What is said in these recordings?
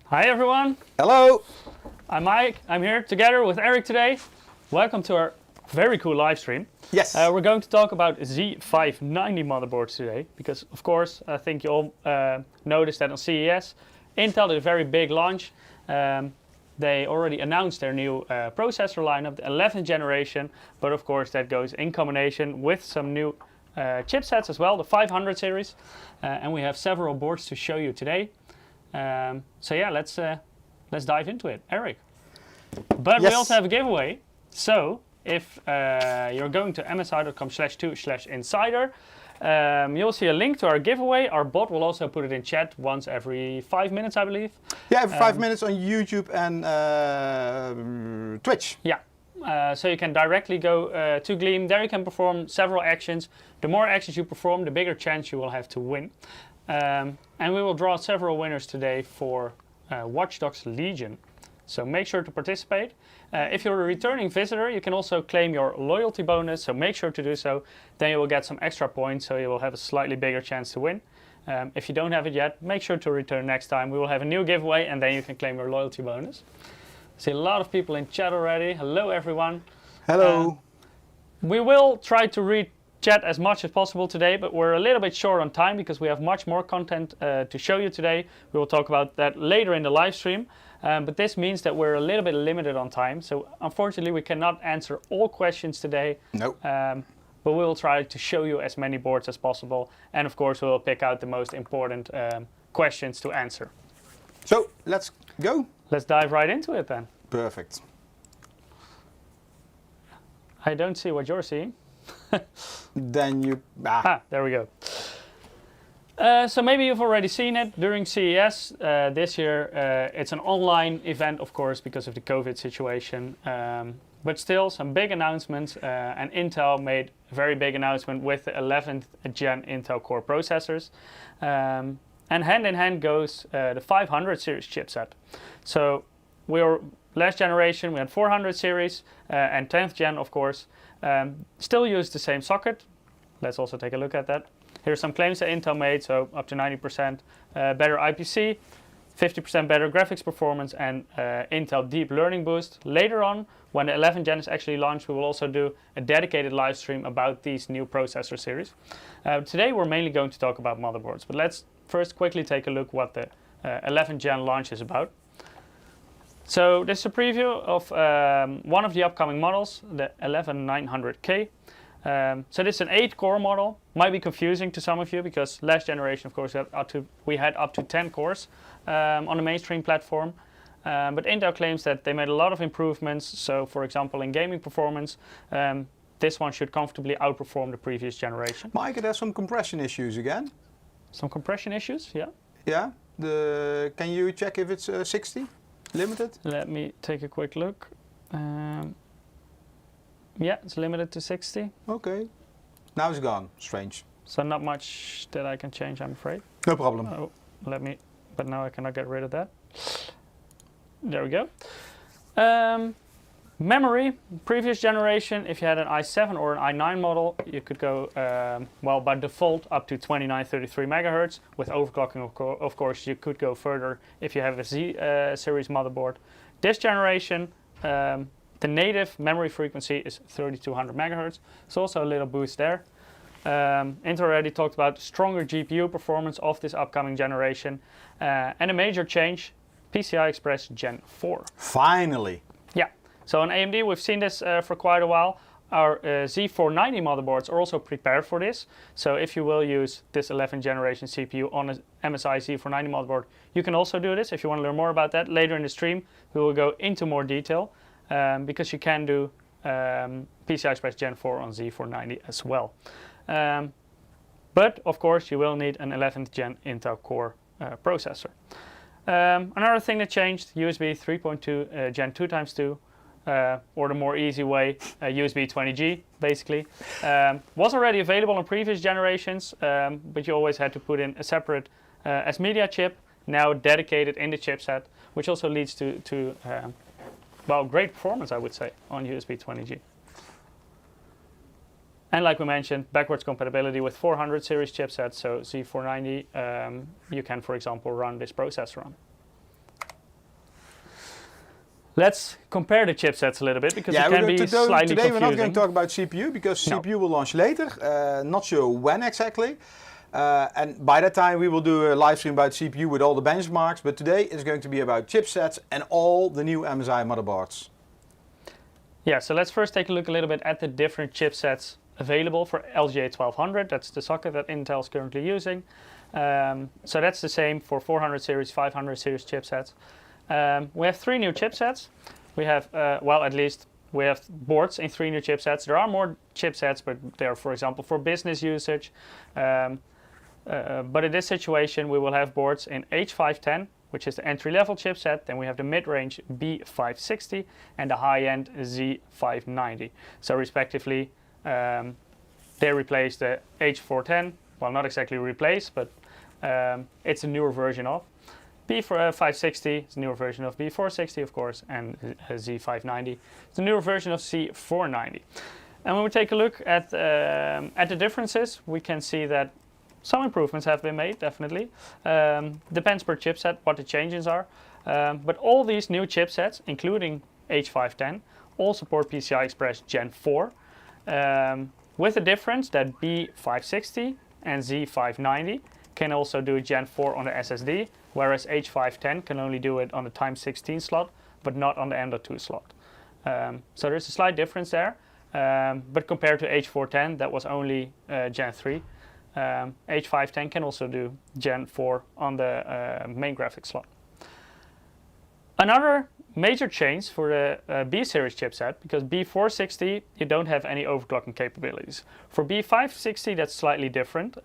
Hi everyone. Hello. I'm Mike. I'm here together with Eric today. Welcome to our very cool live stream. Yes. We're going to talk about Z590 motherboards today because, of course, I think you all noticed that on CES, Intel did a very big launch. They already announced their new processor lineup, the 11th generation, but of course that goes in combination with some new chipsets as well, the 500 series, and we have several boards to show you today. So yeah, let's dive into it, Eric. But yes. We also have a giveaway. So if you're going to msi.com/2/insider, you'll see a link to our giveaway. Our bot will also put it in chat once every 5 minutes, I believe. Yeah, every 5 minutes on YouTube and Twitch. Yeah. So you can directly go to Gleam. There you can perform several actions. The more actions you perform, the bigger chance you will have to win. And we will draw several winners today for Watch Dogs Legion. So make sure to participate. If you're a returning visitor, you can also claim your loyalty bonus. So make sure to do so. Then you will get some extra points, so you will have a slightly bigger chance to win. If you don't have it yet, make sure to return next time. We will have a new giveaway, and then you can claim your loyalty bonus. I see a lot of people in chat already. Hello, everyone. Hello. We will try to read chat as much as possible today, but we're a little bit short on time because we have much more content to show you today. We will talk about that later in the live stream, but this means that we're a little bit limited on time. So unfortunately, we cannot answer all questions today. No. But we will try to show you as many boards as possible, and of course, we will pick out the most important questions to answer. So let's go. Let's dive right into it then. Perfect. I don't see what you're seeing. Then you... there we go. So maybe you've already seen it during CES this year. It's an online event, of course, because of the COVID situation. But still, some big announcements. And Intel made a very big announcement with the 11th gen Intel Core processors. And hand in hand goes the 500 series chipset. So last generation, we had 400 series and 10th gen, of course. Still use the same socket. Let's also take a look at that. Here's some claims that Intel made, so up to 90% better IPC, 50% better graphics performance, and Intel Deep Learning Boost. Later on, when the 11th gen is actually launched, we will also do a dedicated live stream about these new processor series. Today, we're mainly going to talk about motherboards, but let's first quickly take a look what the 11th gen launch is about. So this is a preview of one of the upcoming models, the 11900K. So this is an 8-core model. Might be confusing to some of you because last generation, of course, we had up to 10 cores on the mainstream platform. But Intel claims that they made a lot of improvements. So for example, in gaming performance, this one should comfortably outperform the previous generation. Mike, it has some compression issues again. Some compression issues, yeah. Yeah. Can you check if it's 60? Limited? Let me take a quick look. Yeah, it's limited to 60. Okay. Now it's gone. Strange. So not much that I can change, I'm afraid. No problem. Oh, but now I cannot get rid of that. There we go. Memory, previous generation, if you had an i7 or an i9 model, you could go, well, by default, up to 2933 megahertz. With overclocking, of course, you could go further if you have a Z series motherboard. This generation, the native memory frequency is 3200 megahertz. So also a little boost there. Intel already talked about stronger GPU performance of this upcoming generation. And a major change, PCI-express Gen 4. Finally. Yeah. So on AMD, we've seen this for quite a while. Our Z490 motherboards are also prepared for this. So if you will use this 11th generation CPU on a MSI Z490 motherboard, you can also do this. If you want to learn more about that, later in the stream, we will go into more detail because you can do PCI-express Gen 4 on Z490 as well. But of course, you will need an 11th gen Intel Core processor. Another thing that changed, USB 3.2 Gen 2x2. Or the more easy way, USB 20G, basically. Was already available on previous generations, but you always had to put in a separate S media chip, now dedicated in the chipset, which also leads to well, great performance, I would say, on USB 20G. And like we mentioned, backwards compatibility with 400 series chipsets, so Z490, you can, for example, run this processor on. Let's compare the chipsets a little bit because it can be slightly today confusing. we're not going to talk about CPU because CPU will launch later. Not sure when exactly. And by that time we will do a live stream about CPU with all the benchmarks. But today is going to be about chipsets and all the new MSI motherboards. Yeah, so let's first take a look a little bit at the different chipsets available for LGA 1200. That's the socket that Intel is currently using. So that's the same for 400 series, 500 series chipsets. We have 3 new chipsets. We have, well, at least we have boards in 3 new chipsets. There are more chipsets, but they're, for example, for business usage. But in this situation, we will have boards in H510, which is the entry-level chipset. Then we have the mid-range B560 and the high-end Z590. So respectively, they replace the H410. Well, not exactly replace, but it's a newer version of. B560 is a newer version of B460, of course, and Z590 it's a newer version of C490. And when we take a look at the differences, we can see that some improvements have been made, definitely. Depends per chipset what the changes are. But all these new chipsets, including H510, all support PCI-Express Gen 4, with the difference that B560 and Z590 can also do Gen 4 on the SSD, whereas H510 can only do it on the x16 slot, but not on the M.2 slot. So there's a slight difference there, but compared to H410, that was only Gen 3. H510 can also do Gen 4 on the main graphics slot. Another major change for the B series chipset, because B460 you don't have any overclocking capabilities. For B560 that's slightly different.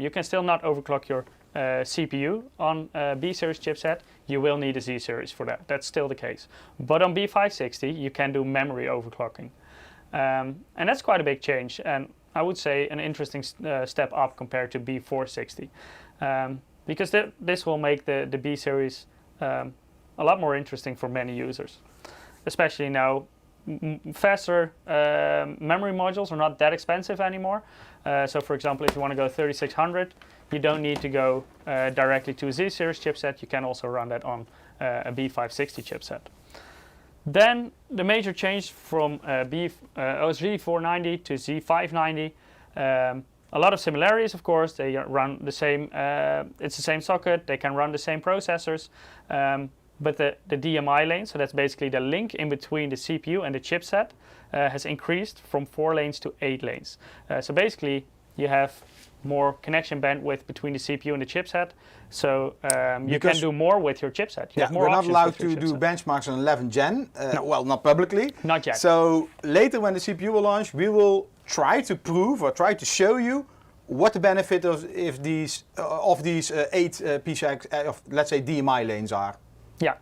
You can still not overclock your CPU on B series chipset. You will need a Z series for that. That's still the case. But on B560 you can do memory overclocking. And that's quite a big change, and I would say an interesting step up compared to B460. Because this will make the B series a lot more interesting for many users, especially now. Faster memory modules are not that expensive anymore. So for example, if you want to go 3600, you don't need to go directly to a Z series chipset. You can also run that on a B560 chipset. Then the major change from Z490 to Z590, a lot of similarities, of course. They run the same, it's the same socket, they can run the same processors, but the DMI lane, so that's basically the link in between the CPU and the chipset, has increased from 4 lanes to 8 lanes. So basically you have more connection bandwidth between the CPU and the chipset, so you can do more with your chipset. You have more we're not options allowed with your to do chipset. benchmarks on 11 Gen, No. well, not publicly. Not yet. So later when the CPU will launch, we will try to prove or try to show you what the benefit of these 8 PCI, let's say DMI lanes are. Yeah.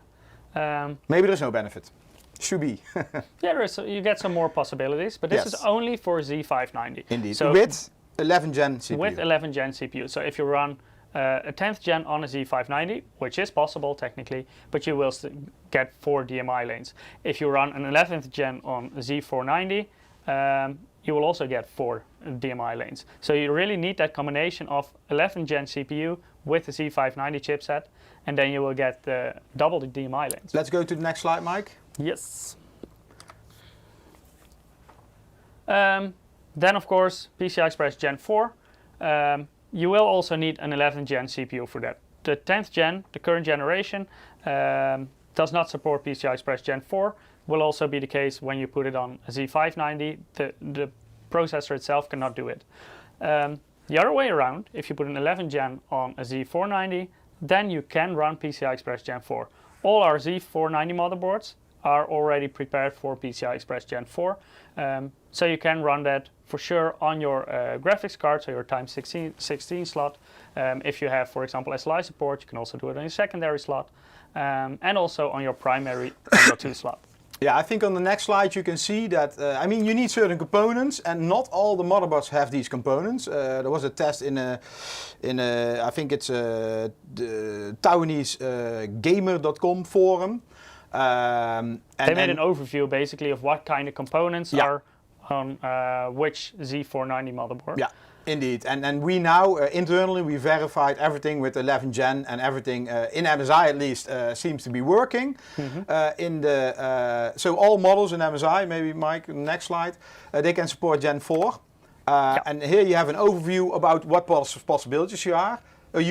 Maybe there's no benefit. Should be. Yeah, there is. You get some more possibilities, but this is only for Z590. Indeed. So with 11 Gen CPU. With 11 Gen CPU. So if you run a 10th Gen on a Z590, which is possible technically, but you will get 4 DMI lanes. If you run an 11th Gen on a Z490, you will also get 4 DMI lanes. So you really need that combination of 11 Gen CPU with the Z590 chipset, and then you will get double the DMI lanes. Let's go to the next slide, Mike. Yes. Then of course, PCI-Express Gen 4. You will also need an 11th Gen CPU for that. The 10th Gen, the current generation, does not support PCI-Express Gen 4. Will also be the case when you put it on a Z590. The processor itself cannot do it. The other way around, if you put an 11th Gen on a Z490, then you can run PCI-Express Gen 4. All our Z490 motherboards are already prepared for PCI-Express Gen 4. So you can run that for sure on your graphics card, so your x16 slot. If you have, for example, SLI support, you can also do it on your secondary slot, and also on your primary M.2 slot. Yeah, I think on the next slide you can see that, I mean, you need certain components, and not all the motherboards have these components. There was a test in I think it's the Taiwanese gamer.com forum. They made an overview basically of what kind of components are on which Z490 motherboard. Yeah, indeed. And we now, internally, we verified everything with 11 Gen and everything, in MSI at least, seems to be working. So all models in MSI, maybe Mike, next slide, they can support Gen 4. And here you have an overview about what possibilities you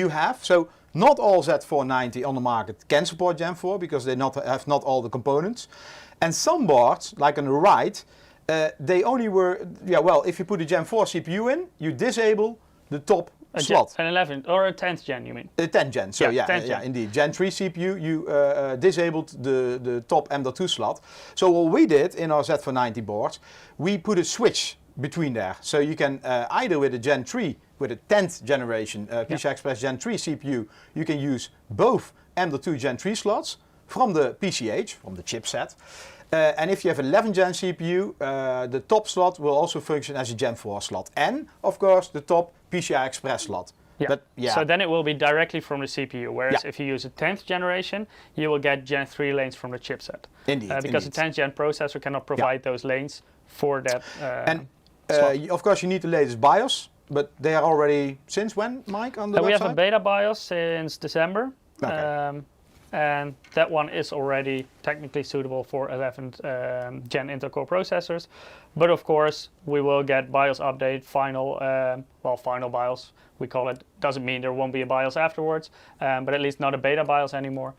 have. So not all Z490 on the market can support Gen 4 because they have not all the components. And some boards, like on the right, they only were, if you put a Gen 4 CPU in, you disable the top slot. An 11th or a 10th gen, you mean? A 10th gen, so yeah, gen. Indeed. Gen 3 CPU, you disabled the top M.2 slot. So what we did in our Z490 boards, we put a switch between there. So you can either with a Gen 3, with a 10th generation pci-express Gen 3 CPU, you can use both M.2 Gen 3 slots from the PCH, from the chipset. And if you have 11 Gen CPU, the top slot will also function as a Gen 4 slot. And, of course, the top PCI-express slot. So then it will be directly from the CPU, whereas if you use a 10th generation, you will get Gen 3 lanes from the chipset. Indeed. Because the 10th gen processor cannot provide those lanes for that of course, you need the latest BIOS, but they are already, since when, Mike, on the website? We have a beta BIOS since December. Okay. And that one is already technically suitable for 11th gen Intel Core processors. But of course, we will get BIOS update, final BIOS, we call it. Doesn't mean there won't be a BIOS afterwards, but at least not a beta BIOS anymore.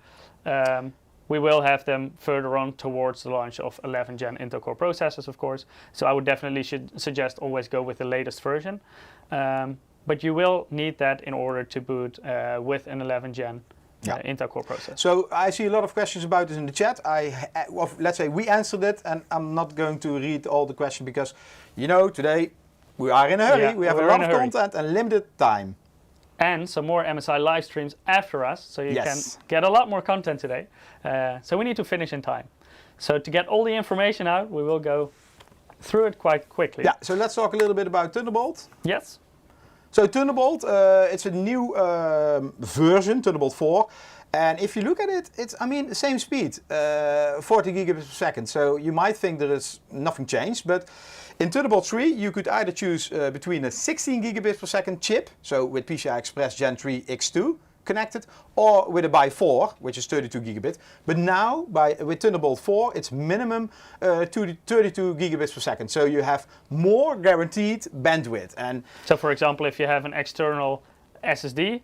We will have them further on towards the launch of 11th gen Intel Core processors, of course. So I would definitely suggest always go with the latest version. But you will need that in order to boot with an 11th gen Intel Core processor. So I see a lot of questions about this in the chat. Let's say we answered it, and I'm not going to read all the questions because, today we are in a hurry. We have a lot of content and limited time. And some more MSI live streams after us, so you can get a lot more content today. So we need to finish in time. So to get all the information out, we will go through it quite quickly. Yeah, so let's talk a little bit about Thunderbolt. Yes. So Thunderbolt, it's a new version, Thunderbolt 4. And if you look at it, it's, the same speed, 40 gigabits per second. So you might think there is nothing changed, but in Thunderbolt 3, you could either choose between a 16 gigabits per second chip, so with PCI-Express Gen 3 X2 connected, or with a by 4, which is 32 gigabit. But now, with Thunderbolt 4, it's minimum 32 gigabits per second. So you have more guaranteed bandwidth. And so, for example, if you have an external SSD,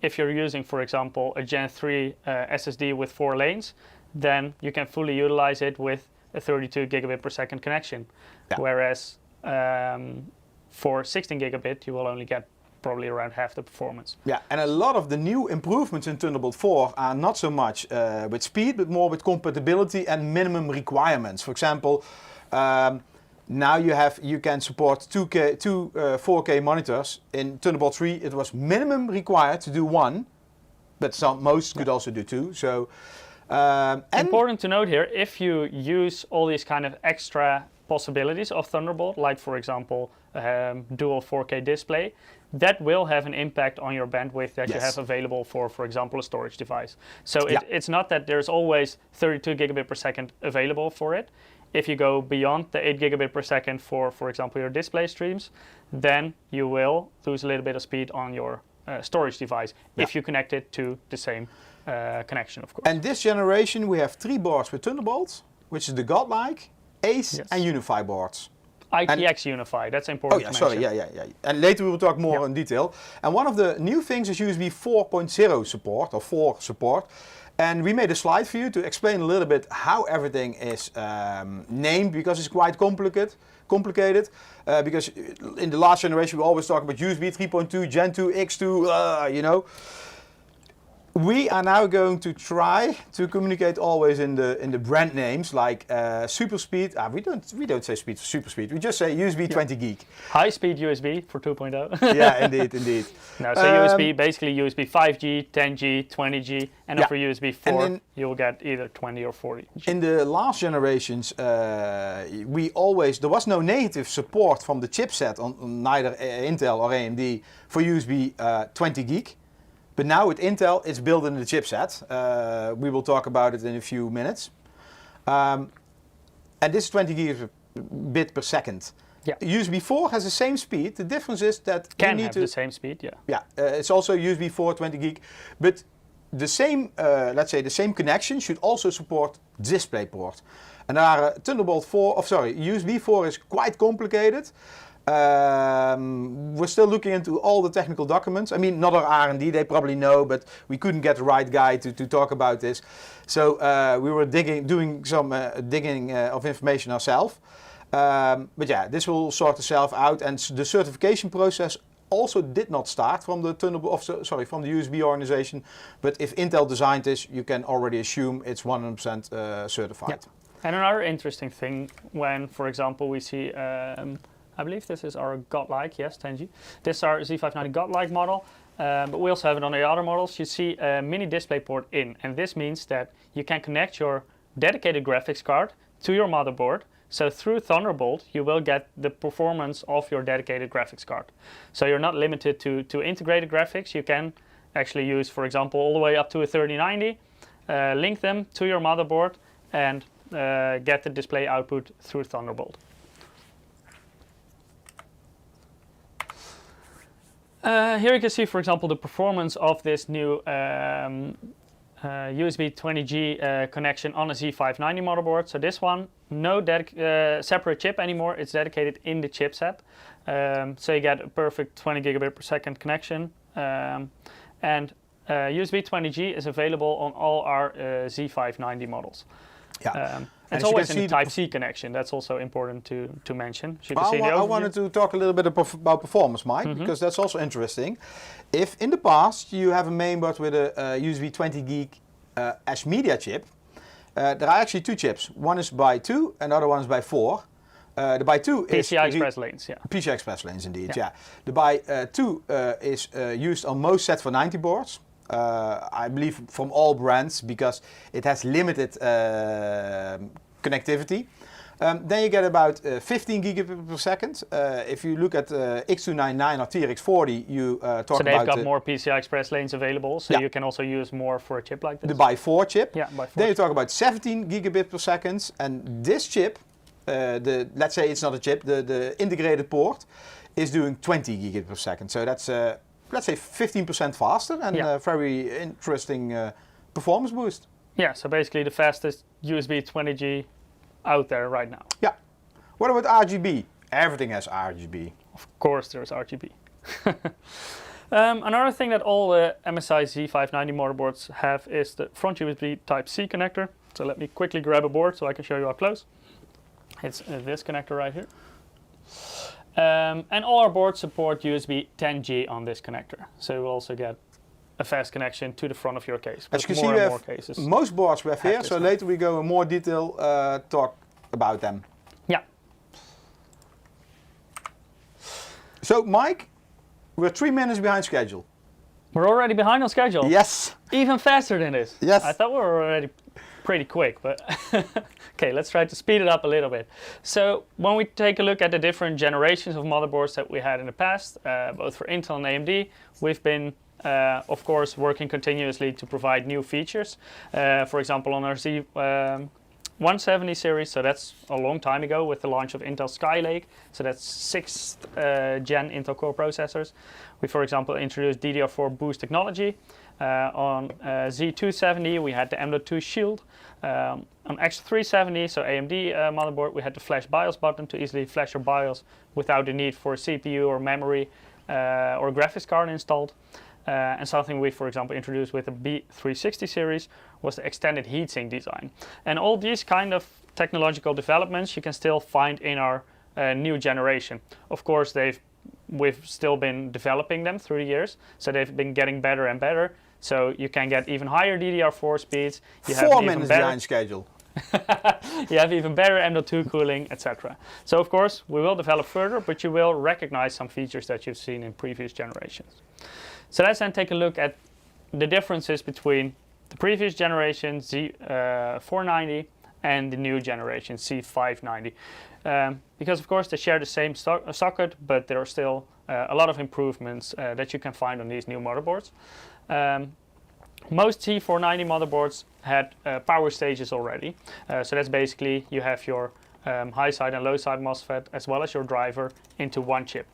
if you're using, for example, a Gen 3 SSD with 4 lanes, then you can fully utilize it with a 32 gigabit per second connection. Yeah. Whereas for 16 gigabit, you will only get probably around half the performance. Yeah, and a lot of the new improvements in Thunderbolt 4 are not so much with speed, but more with compatibility and minimum requirements. For example, now you can support two 4K monitors. In Thunderbolt 3, it was minimum required to do 1, but most could also do 2. So important to note here, if you use all these kind of extra possibilities of Thunderbolt, like for example dual 4K display, that will have an impact on your bandwidth that you have available for example, a storage device. So it's not that there's always 32 gigabit per second available for it. If you go beyond the 8 gigabit per second for example, your display streams, then you will lose a little bit of speed on your storage device if you connect it to the same connection, of course. And this generation, we have 3 boards with Thunderbolt, which is the Godlike, Ace, and Unify boards. ITX Unify, that's important to mention. Yeah. And later we will talk more in detail. And one of the new things is USB 4.0 support, or 4 support. And we made a slide for you to explain a little bit how everything is named, because it's quite complicated. Because in the last generation we always talk about USB 3.2, Gen 2, X2, We are now going to try to communicate always in the brand names, like super speed. We don't say super speed. We just say USB 20 gig. High speed USB for 2.0. Yeah, indeed. No, so USB, basically USB 5G, 10G, 20G, and for USB 4, you'll get either 20 or 40. In the last generations, there was no native support from the chipset on neither Intel or AMD for USB 20 gig. But now with Intel, it's built in the chipset. We will talk about it in a few minutes. And this 20 gig bit per second. Yeah. USB 4 has the same speed. The difference is that you Can need have to the same speed, yeah. Yeah, it's also USB 4 20 gig, but the same, let's say the same connection should also support DisplayPort. And our Thunderbolt 4, USB 4 is quite complicated. We're still looking into all the technical documents. I mean, not our R&D, they probably know, but we couldn't get the right guy to talk about this. So we were doing some digging of information ourselves. But yeah, this will sort itself out, and the certification process also did not start from the from the USB organization. But if Intel designed this, you can already assume it's 100% certified. Yeah. And another interesting thing, when, for example, we see, I believe this is our Godlike, yes, 10G. This is our Z590 Godlike model, but we also have it on the other models. You see a mini DisplayPort in, and this means that you can connect your dedicated graphics card to your motherboard. So through Thunderbolt, you will get the performance of your dedicated graphics card. So you're not limited to integrated graphics. You can actually use, for example, all the way up to a 3090, link them to your motherboard, and get the display output through Thunderbolt. Here you can see, for example, the performance of this new USB 20G connection on a Z590 motherboard. So this one, no separate chip anymore, it's dedicated in the chipset. So you get a perfect 20 gigabit per second connection. And USB 20G is available on all our Z590 models. Yeah. It's always in the Type-C connection. That's also important to mention. So I wanted to talk a little bit about performance, Mike, because that's also interesting. If in the past you have a mainboard with a USB 20 gig as media chip, there are actually two chips. One is by 2 and the other one is by 4. The by 2 is PCI-express lanes, yeah. PCI-express lanes, indeed, yeah. The by 2 is used on most Z490 boards. I believe from all brands, because it has limited connectivity. Then you get about 15 gigabit per second. If you look at X299 or TRX40, you talk about... So they've got more PCI-express lanes available, so you can also use more for a chip like this. The by 4 chip. Yeah, by 4. Then you talk about 17 gigabit per second, and this chip, let's say it's not a chip, the integrated port, is doing 20 gigabit per second. So that's... let's say 15% faster, and very interesting performance boost. Yeah, so basically the fastest USB 20G out there right now. Yeah. What about RGB? Everything has RGB. Of course there's RGB. Another thing that all the MSI Z590 motherboards have is the front USB Type-C connector. So let me quickly grab a board so I can show you up close. It's this connector right here. And all our boards support USB 10G on this connector. So you will also get a fast connection to the front of your case. As you can see, we have most boards we have here, so later we go in more detail talk about them. Yeah. So Mike, we're 3 minutes behind schedule. We're already behind on schedule? Yes. Even faster than this? Yes. I thought we were already pretty quick, but okay, let's try to speed it up a little bit. So when we take a look at the different generations of motherboards that we had in the past, both for Intel and AMD, we've been of course working continuously to provide new features. For example, on our Z170 series, so that's a long time ago with the launch of Intel Skylake, so that's 6th gen Intel Core processors. We, for example, introduced DDR4 boost technology. On Z270 we had the M.2 shield. On X370, so AMD motherboard, we had the flash BIOS button to easily flash your BIOS without the need for CPU or memory or graphics card installed. And something we, for example, introduced with the B360 series was the extended heatsink design. And all these kind of technological developments you can still find in our new generation. Of course, we've still been developing them through the years, so they've been getting better and better. So you can get even higher DDR4 speeds. You 4 minutes behind schedule. You have even better M.2 cooling, etc. So of course we will develop further, but you will recognize some features that you've seen in previous generations. So let's then take a look at the differences between the previous generation Z490 and the new generation Z590. Because of course they share the same socket, but there are still a lot of improvements that you can find on these new motherboards. Most Z490 motherboards had power stages already. So that's basically you have your high side and low side MOSFET, as well as your driver, into one chip.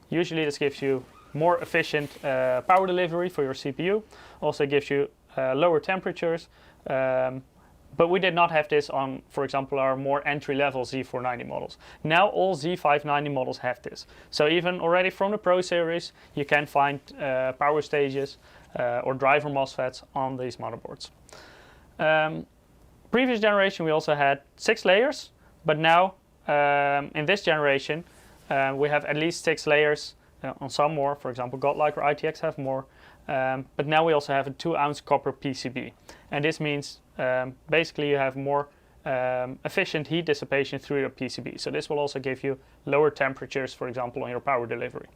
Usually this gives you more efficient power delivery for your CPU, also gives you lower temperatures, but we did not have this on, for example, our more entry-level Z490 models. Now all Z590 models have this. So even already from the Pro series, you can find power stages or driver MOSFETs on these motherboards. Previous generation we also had 6 layers, but now in this generation we have at least 6 layers on some more. For example, Godlike or ITX have more, but now we also have a 2-ounce copper PCB, and this means basically you have more efficient heat dissipation through your PCB. So this will also give you lower temperatures, for example, on your power delivery.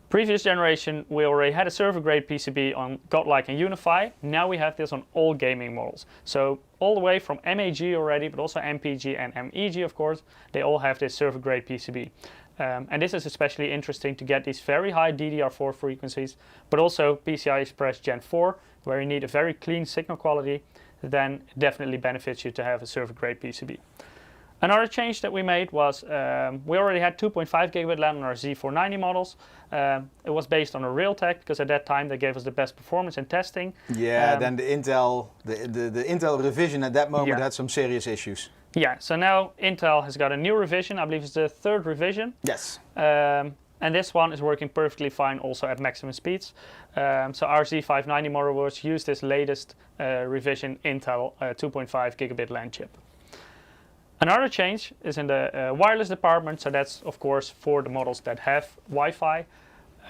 Previous generation, we already had a server grade PCB on Godlike and Unify. Now we have this on all gaming models. So all the way from MAG already, but also MPG and MEG, of course, they all have this server grade PCB. And this is especially interesting to get these very high DDR4 frequencies, but also PCI-express Gen 4, where you need a very clean signal quality. Then it definitely benefits you to have a server grade PCB. Another change that we made was we already had 2.5 gigabit LAN on our Z490 models. It was based on a Realtek because at that time they gave us the best performance in testing. Yeah, then the Intel, the Intel revision at that moment had some serious issues. Yeah, so now Intel has got a new revision. I believe it's the 3rd revision. Yes. And this one is working perfectly fine also at maximum speeds. So our Z590 motherboards use this latest revision Intel 2.5 gigabit LAN chip. Another change is in the wireless department, so that's of course for the models that have Wi-Fi,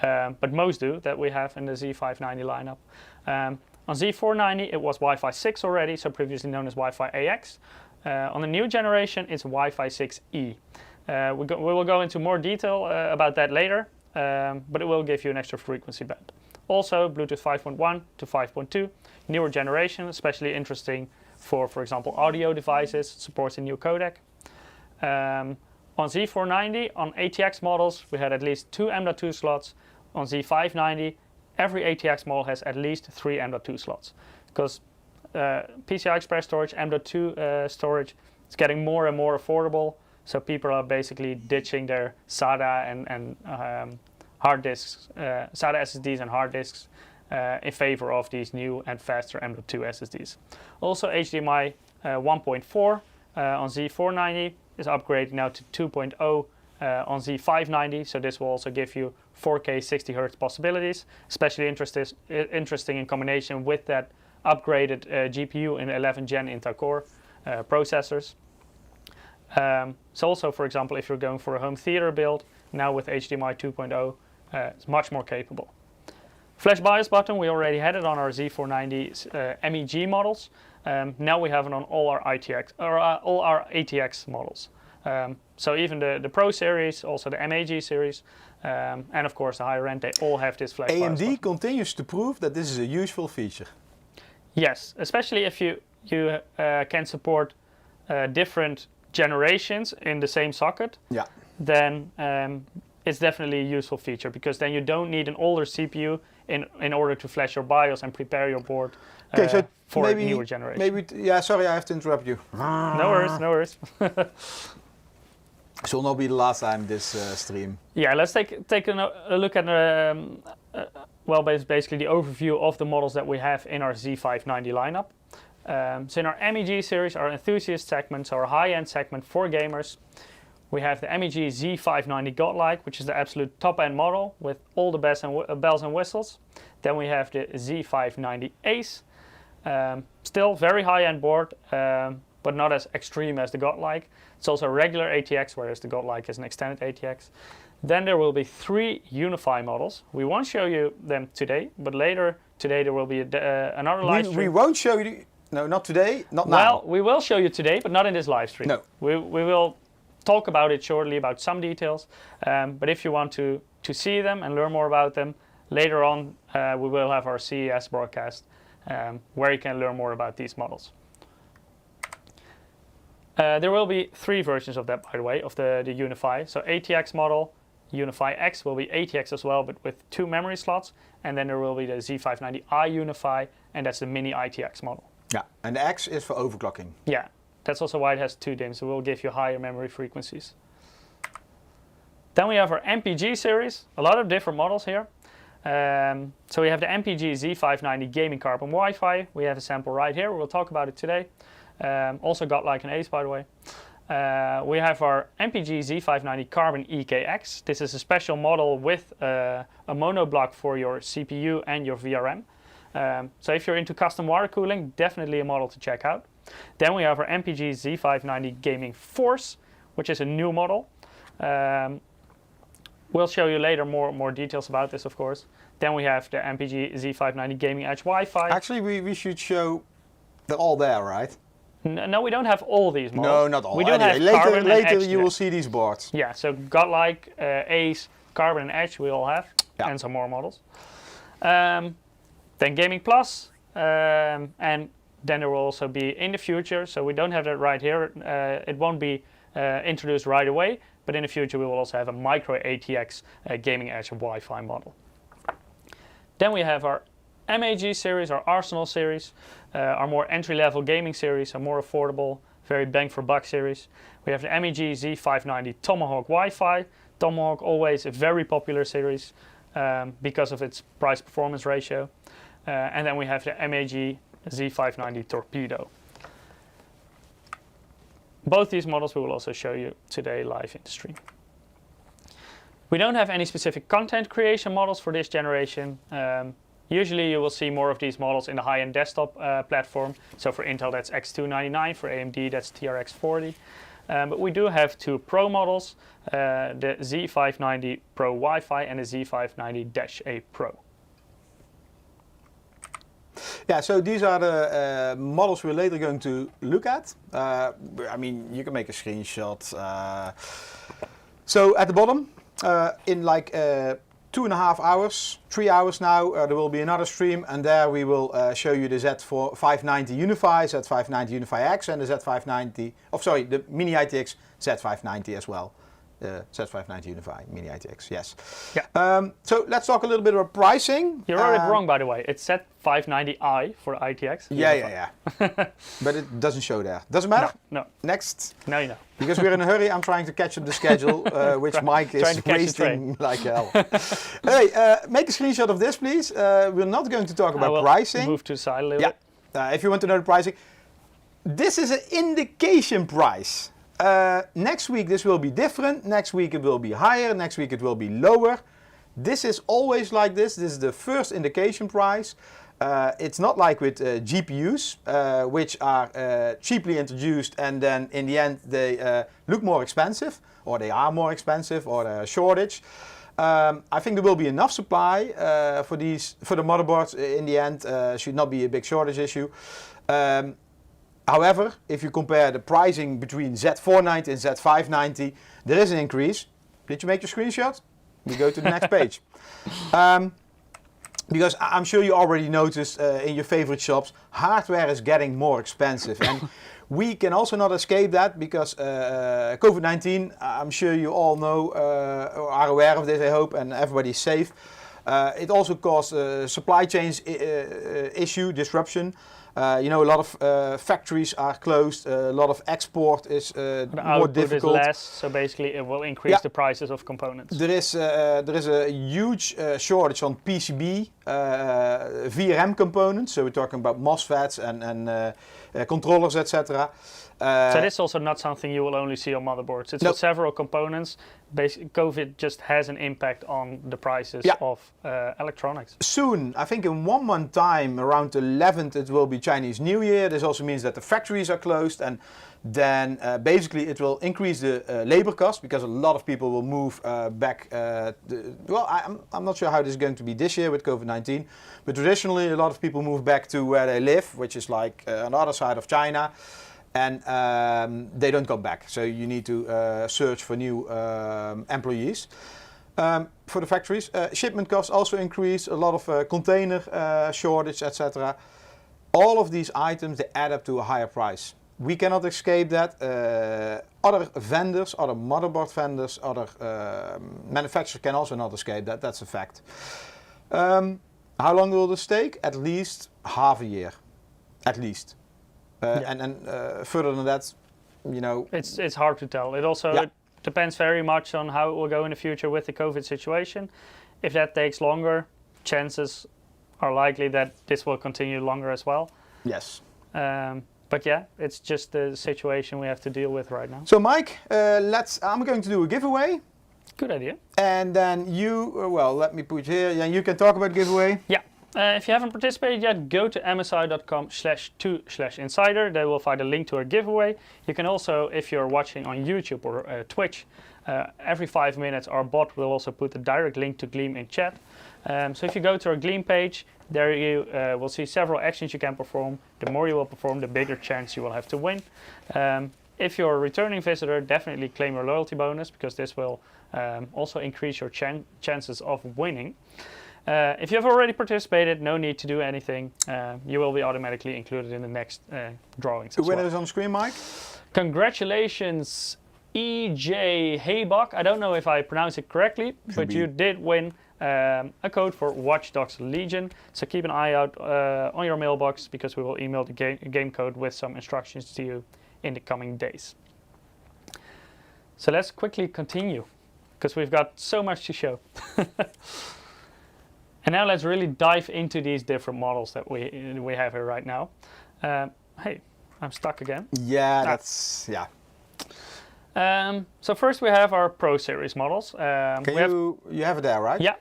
but most do, that we have in the Z590 lineup. On Z490 it was Wi-Fi 6 already, so previously known as Wi-Fi AX. On the new generation it's Wi-Fi 6E. We will go into more detail about that later, but it will give you an extra frequency band. Also Bluetooth 5.1 to 5.2, newer generation, especially interesting for example, audio devices, supports a new codec. On Z490, on ATX models, we had at least 2 M.2 slots. On Z590, every ATX model has at least 3 M.2 slots. Because PCI-express storage, M.2 storage, is getting more and more affordable. So people are basically ditching their SATA and hard disks, SATA SSDs and hard disks in favor of these new and faster M.2 SSDs. Also HDMI 1.4 on Z490 is upgraded now to 2.0 on Z590, so this will also give you 4K 60 Hz possibilities, especially interesting in combination with that upgraded GPU in 11th gen Intel Core processors. So also, for example, if you're going for a home theater build, now with HDMI 2.0, it's much more capable. Flash BIOS button, we already had it on our Z490 MEG models. Now we have it on all our all our ATX models. So even the Pro series, also the MAG series, and of course the higher end, they all have this flash BIOS button. AMD continues to prove that this is a useful feature. Yes, especially if you can support different generations in the same socket. Yeah. Then it's definitely a useful feature, because then you don't need an older CPU in order to flash your BIOS and prepare your board for a newer generation. Yeah, sorry, I have to interrupt you. No worries, no worries. This will not be the last time this stream. Yeah, let's take a look at basically the overview of the models that we have in our Z590 lineup. So in our MEG series, our enthusiast segment, so our high-end segment for gamers, we have the MEG Z590 Godlike, which is the absolute top-end model with all the bells and whistles. Then we have the Z590 Ace, still very high-end board, but not as extreme as the Godlike. It's also a regular ATX, whereas the Godlike is an extended ATX. Then there will be 3 Unify models. We won't show you them today, but later today there will be another live stream. We won't show you, no, not today, not now. Well, we will show you today, but not in this live stream. No. We will talk about it shortly, about some details, but if you want to see them and learn more about them, later on we will have our CES broadcast where you can learn more about these models. There will be 3 versions of that, by the way, of the Unify. So ATX model, Unify X will be ATX as well, but with 2 memory slots, and then there will be the Z590i Unify, and that's the mini ITX model. Yeah, and the X is for overclocking. Yeah. That's also why it has 2 DIMMs, so we'll give you higher memory frequencies. Then we have our MPG series, a lot of different models here. So we have the MPG Z590 Gaming Carbon Wi-Fi. We have a sample right here. We'll talk about it today. Also Godlike and Ace, by the way. We have our MPG Z590 Carbon EKX. This is a special model with a monoblock for your CPU and your VRM. So if you're into custom water cooling, definitely a model to check out. Then we have our MPG Z590 Gaming Force, which is a new model. We'll show you later more details about this, of course. Then we have the MPG Z590 Gaming Edge Wi-Fi. Actually, we should show they're all there, right? No, we don't have all these models. No, not all. We do anyway, have Carbon later and Edge you will see these boards. Yeah, so Godlike, Ace, Carbon and Edge we all have, and some more models. Then Gaming Plus, and then there will also be in the future, so we don't have that right here, it won't be introduced right away, but in the future we will also have a micro ATX Gaming Edge Wi-Fi model. Then we have our MAG series, our Arsenal series, our more entry-level gaming series, a more affordable, very bang for buck series. We have the MAG Z590 Tomahawk Wi-Fi. Tomahawk, always a very popular series because of its price-performance ratio. And then we have the MAG Z590 Torpedo. Both these models we will also show you today live in the stream. We don't have any specific content creation models for this generation. Usually you will see more of these models in the high-end desktop platform. So for Intel that's X299, for AMD that's TRX40. But we do have 2 Pro models, the Z590 Pro Wi-Fi and the Z590-A Pro. Yeah, so these are the models we're later going to look at. I mean, you can make a screenshot. So at the bottom, in like 2.5 hours, 3 hours now, there will be another stream, and there we will show you the Z590 Unify, Z590 Unify X, and the Z590, the Mini ITX Z590 as well. Z590 Unify, Mini ITX, yes. Yeah. So let's talk a little bit about pricing. You wrote it wrong, by the way. It's Z590i for ITX. Yeah. But it doesn't show there. Doesn't matter? No. Next. Now you know. Because we're in a hurry, I'm trying to catch up the schedule, which Mike is wasting like hell. Hey, make a screenshot of this, please. We're not going to talk about pricing. Move to the side a little bit. If you want to know the pricing. This is an indication price. Next week this will be different, next week it will be higher, next week it will be lower. This is always like this is the first indication price. It's not like with GPUs, which are cheaply introduced and then in the end they look more expensive, or they are more expensive, or there's a shortage. I think there will be enough supply for the motherboards in the end, should not be a big shortage issue. However, if you compare the pricing between Z490 and Z590, there is an increase. Did you make your screenshot? We go to the next page. Because I'm sure you already noticed in your favorite shops, hardware is getting more expensive. And we can also not escape that because COVID-19, I'm sure you all know, or are aware of this, I hope, and everybody's safe. It also caused supply chains issue, disruption. A lot of factories are closed, a lot of export is more difficult. Is less, so basically it will increase the prices of components. There is a huge shortage on PCB, VRM components, so we're talking about MOSFETs and controllers, etc. So this is also not something you will only see on motherboards. It's several components. Basically, COVID just has an impact on the prices of electronics. Soon, I think in 1 month time, around the 11th, it will be Chinese New Year. This also means that the factories are closed, and then basically it will increase the labor cost because a lot of people will move back. I'm not sure how this is going to be this year with COVID-19, but traditionally a lot of people move back to where they live, which is like on the other side of China. And they don't come back, so you need to search for new employees. For the factories, shipment costs also increase, a lot of container shortage, etc. All of these items, they add up to a higher price. We cannot escape that. Other vendors, other motherboard vendors, other manufacturers can also not escape that, that's a fact. How long will this take? At least half a year, at least. And further than that, you know, it's hard to tell. It also depends very much on how it will go in the future with the COVID situation. If that takes longer, chances are likely that this will continue longer as well. Yes. But yeah, it's just the situation we have to deal with right now. So Mike, I'm going to do a giveaway. Good idea. And then you, well, let me put here, yeah, you can talk about giveaway. Yeah. If you haven't participated yet, go to msi.com/2/insider. There will find a link to our giveaway. You can also, if you're watching on YouTube or Twitch, every 5 minutes our bot will also put a direct link to Gleam in chat. So if you go to our Gleam page, there you will see several actions you can perform. The more you will perform, the bigger chance you will have to win. If you're a returning visitor, definitely claim your loyalty bonus, because this will also increase your chances of winning. If you have already participated, no need to do anything. You will be automatically included in the next drawings. The winner is on screen, Mike. Congratulations, EJ Haybuck. I don't know if I pronounced it correctly, but you did win a code for Watch Dogs Legion. So keep an eye out on your mailbox, because we will email the game code with some instructions to you in the coming days. So let's quickly continue, because we've got so much to show. And now let's really dive into these different models that we have here right now. Hey, I'm stuck again. Yeah, that's, yeah. So first we have our Pro Series models. You have it there, right? Yeah,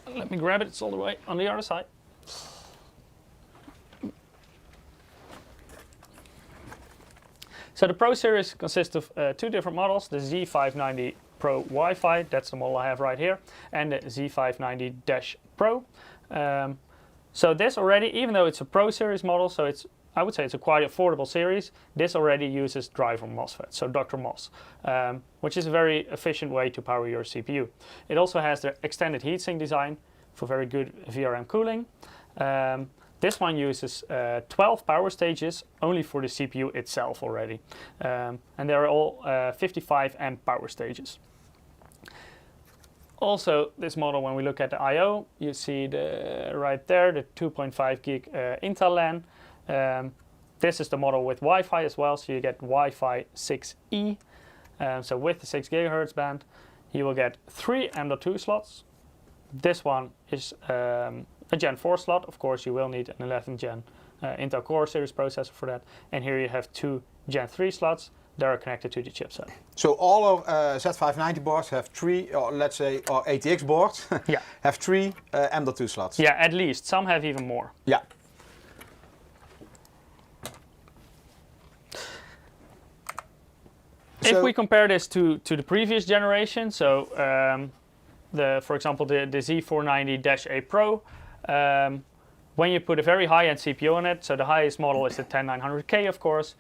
let me grab it. It's all the way on the other side. So the Pro Series consists of two different models, the Z590 Pro Wi-Fi, that's the model I have right here, and the Z590-Pro. So this already, even though it's a Pro Series model, so I would say it's a quite affordable series, this already uses driver MOSFET, so Dr. MOS, which is a very efficient way to power your CPU. It also has the extended heatsink design for very good VRM cooling. This one uses 12 power stages only for the CPU itself already. And they're all 55 amp power stages. Also, this model, when we look at the I/O, you see right there, the 2.5 gig Intel LAN. This is the model with Wi-Fi as well, so you get Wi-Fi 6E. So with the 6 gigahertz band, you will get 3 M.2 slots. This one is a Gen 4 slot. Of course, you will need an 11 Gen Intel Core series processor for that. And here you have 2 Gen 3 slots that are connected to the chipset. So all of Z590 boards have 3, or let's say, or ATX boards have 3 M.2 slots. Yeah, at least. Some have even more. Yeah. If we compare this to the previous generation, so for example, the Z490-A Pro, when you put a very high-end CPU on it, so the highest model is the 10900K, of course.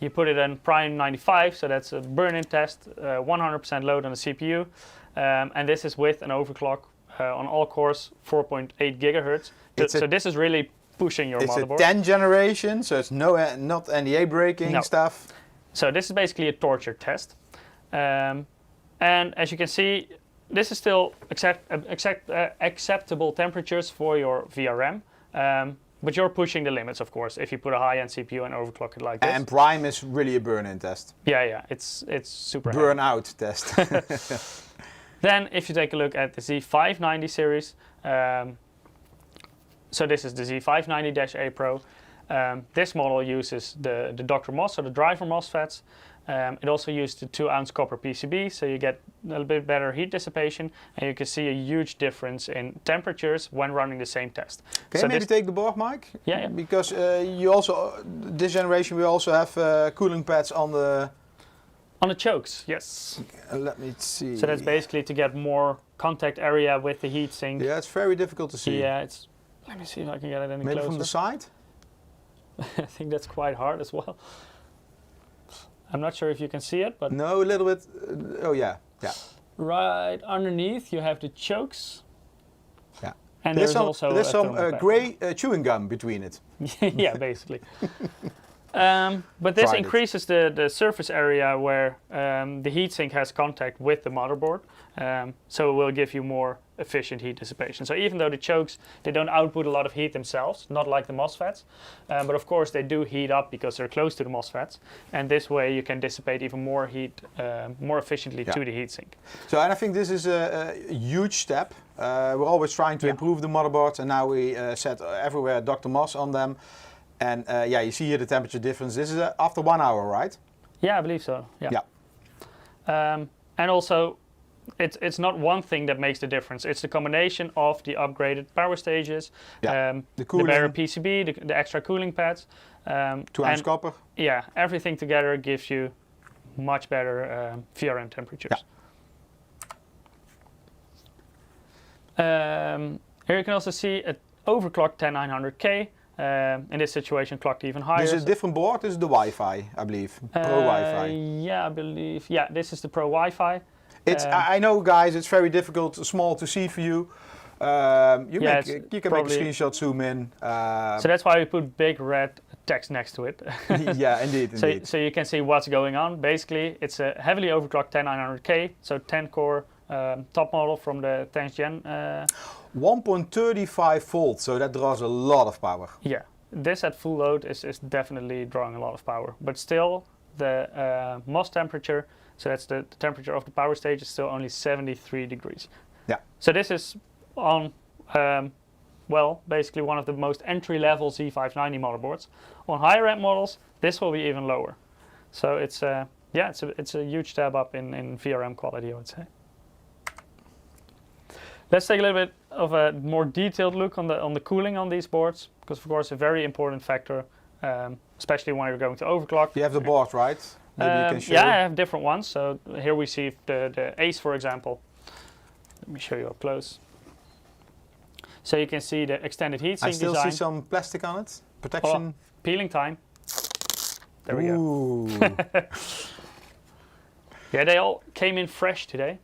You put it in Prime 95, so that's a burn-in test, 100% load on the CPU, and this is with an overclock on all cores, 4.8 gigahertz. So this is really pushing your motherboard. It's a 10th generation, so it's not NDA breaking stuff. So this is basically a torture test. And as you can see, this is still acceptable temperatures for your VRM. But you're pushing the limits, of course, if you put a high-end CPU and overclock it like this. And Prime is really a burn-in test. Yeah, it's super burn-out test. Then if you take a look at the Z590 series, so this is the Z590-A Pro. This model uses the Dr. MOS, so the driver MOSFETs. It also uses the 2-ounce copper PCB, so you get a little bit better heat dissipation, and you can see a huge difference in temperatures when running the same test. Can you maybe take the board, Mike? Yeah. Because you also, this generation, we also have cooling pads on the... On the chokes, yes. Let me see. So that's basically to get more contact area with the heatsink. Yeah, it's very difficult to see. Yeah, it's... Let me see if I can get it any closer. Maybe from the side? I think that's quite hard as well. I'm not sure if you can see it, but... No, a little bit. Oh, yeah. Right underneath, you have the chokes. Yeah. And there's also some grey chewing gum between it. Yeah, basically. But this tried it. increases the surface area where the heatsink has contact with the motherboard. So it will give you more efficient heat dissipation. So even though the chokes, they don't output a lot of heat themselves, not like the MOSFETs, but of course they do heat up because they're close to the MOSFETs. And this way you can dissipate even more heat more efficiently to the heatsink. So, and I think this is a huge step. We're always trying to improve the motherboards, and now we set everywhere Dr. Moss on them. And yeah, you see here the temperature difference. This is after 1 hour, right? Yeah, I believe so. Yeah. And also, it's not one thing that makes the difference. It's the combination of the upgraded power stages, the better PCB, the extra cooling pads, 2 amps copper. Yeah, everything together gives you much better VRM temperatures. Here you can also see an overclocked 10900K. In this situation, clocked even higher. This is a different board. This is the Wi-Fi, I believe. Pro Wi-Fi. Yeah, I believe. Yeah, this is the Pro Wi-Fi. It's. I know, guys. It's very difficult, small to see for you. You can make a screenshot, zoom in. So that's why we put big red text next to it. Yeah, indeed. So you can see what's going on. Basically, it's a heavily overclocked 10900K, so 10-core top model from the 10th gen. 1.35 volts, so that draws a lot of power. Yeah, this at full load is definitely drawing a lot of power, but still the MOS temperature, so that's the temperature of the power stage, is still only 73 degrees. Yeah. So this is on, well, basically one of the most entry-level Z590 motherboards. On higher-end models, this will be even lower. So it's yeah, it's a huge step up in VRM quality, I would say. Let's take a little bit of a more detailed look on the cooling on these boards, because of course a very important factor, especially when you're going to overclock. You have the board, right? Maybe you can show. Yeah, I have different ones. So here we see the ACE, for example. Let me show you up close. So you can see the extended heatsink design. I still see some plastic on it. Protection. Oh, peeling time. There we go. Yeah, they all came in fresh today.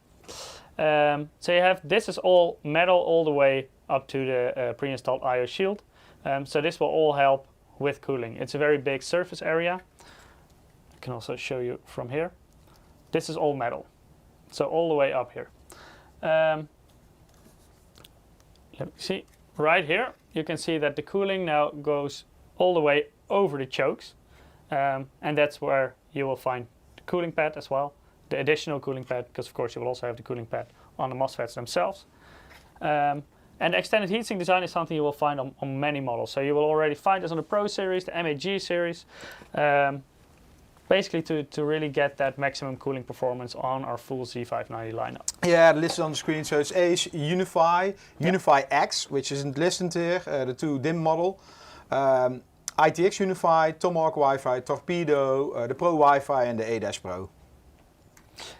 So you have, this is all metal all the way up to the pre-installed I/O shield. So this will all help with cooling. It's a very big surface area. I can also show you from here. This is all metal. So all the way up here. Let me see. Right here, you can see that the cooling now goes all the way over the chokes. And that's where you will find the cooling pad as well. The additional cooling pad, because of course you will also have the cooling pad on the MOSFETs themselves. And the extended heatsink design is something you will find on many models. So you will already find this on the Pro series, the MAG series, basically to really get that maximum cooling performance on our full Z590 lineup. Yeah, listed on the screen. So it's ACE, Unify, Unify X, which isn't listed here, the 2 DIMM model. ITX Unify, Tomahawk Wi-Fi, Torpedo, the Pro Wi-Fi and the A-Pro.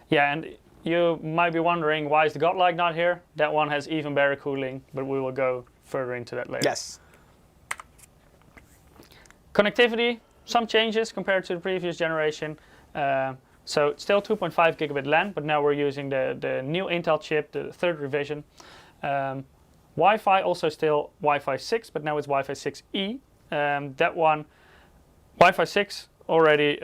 Yeah, and you might be wondering, why is the Godlike not here? That one has even better cooling, but we will go further into that later. Yes. Connectivity, some changes compared to the previous generation. So still 2.5 gigabit LAN, but now we're using the new Intel chip, the 3rd revision. Wi-Fi also still Wi-Fi 6, but now it's Wi-Fi 6E. That one, Wi-Fi 6 already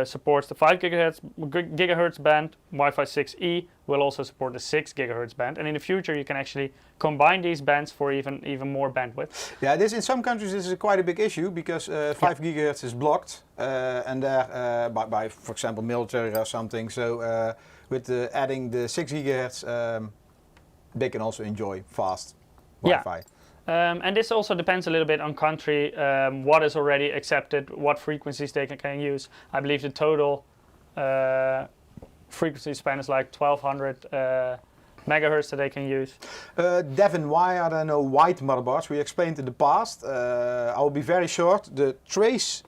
supports the 5 gigahertz band. Wi-Fi 6E will also support the 6 gigahertz band, and in the future you can actually combine these bands for even more bandwidth. Yeah, this in some countries this is quite a big issue because 5 gigahertz is blocked, and there by for example military or something. So with adding the 6 gigahertz, they can also enjoy fast Wi-Fi. And this also depends a little bit on country, what is already accepted, what frequencies they can use. I believe the total frequency span is like 1200 megahertz that they can use. Devin, why are there no white motherboards? We explained in the past. I will be very short. The trace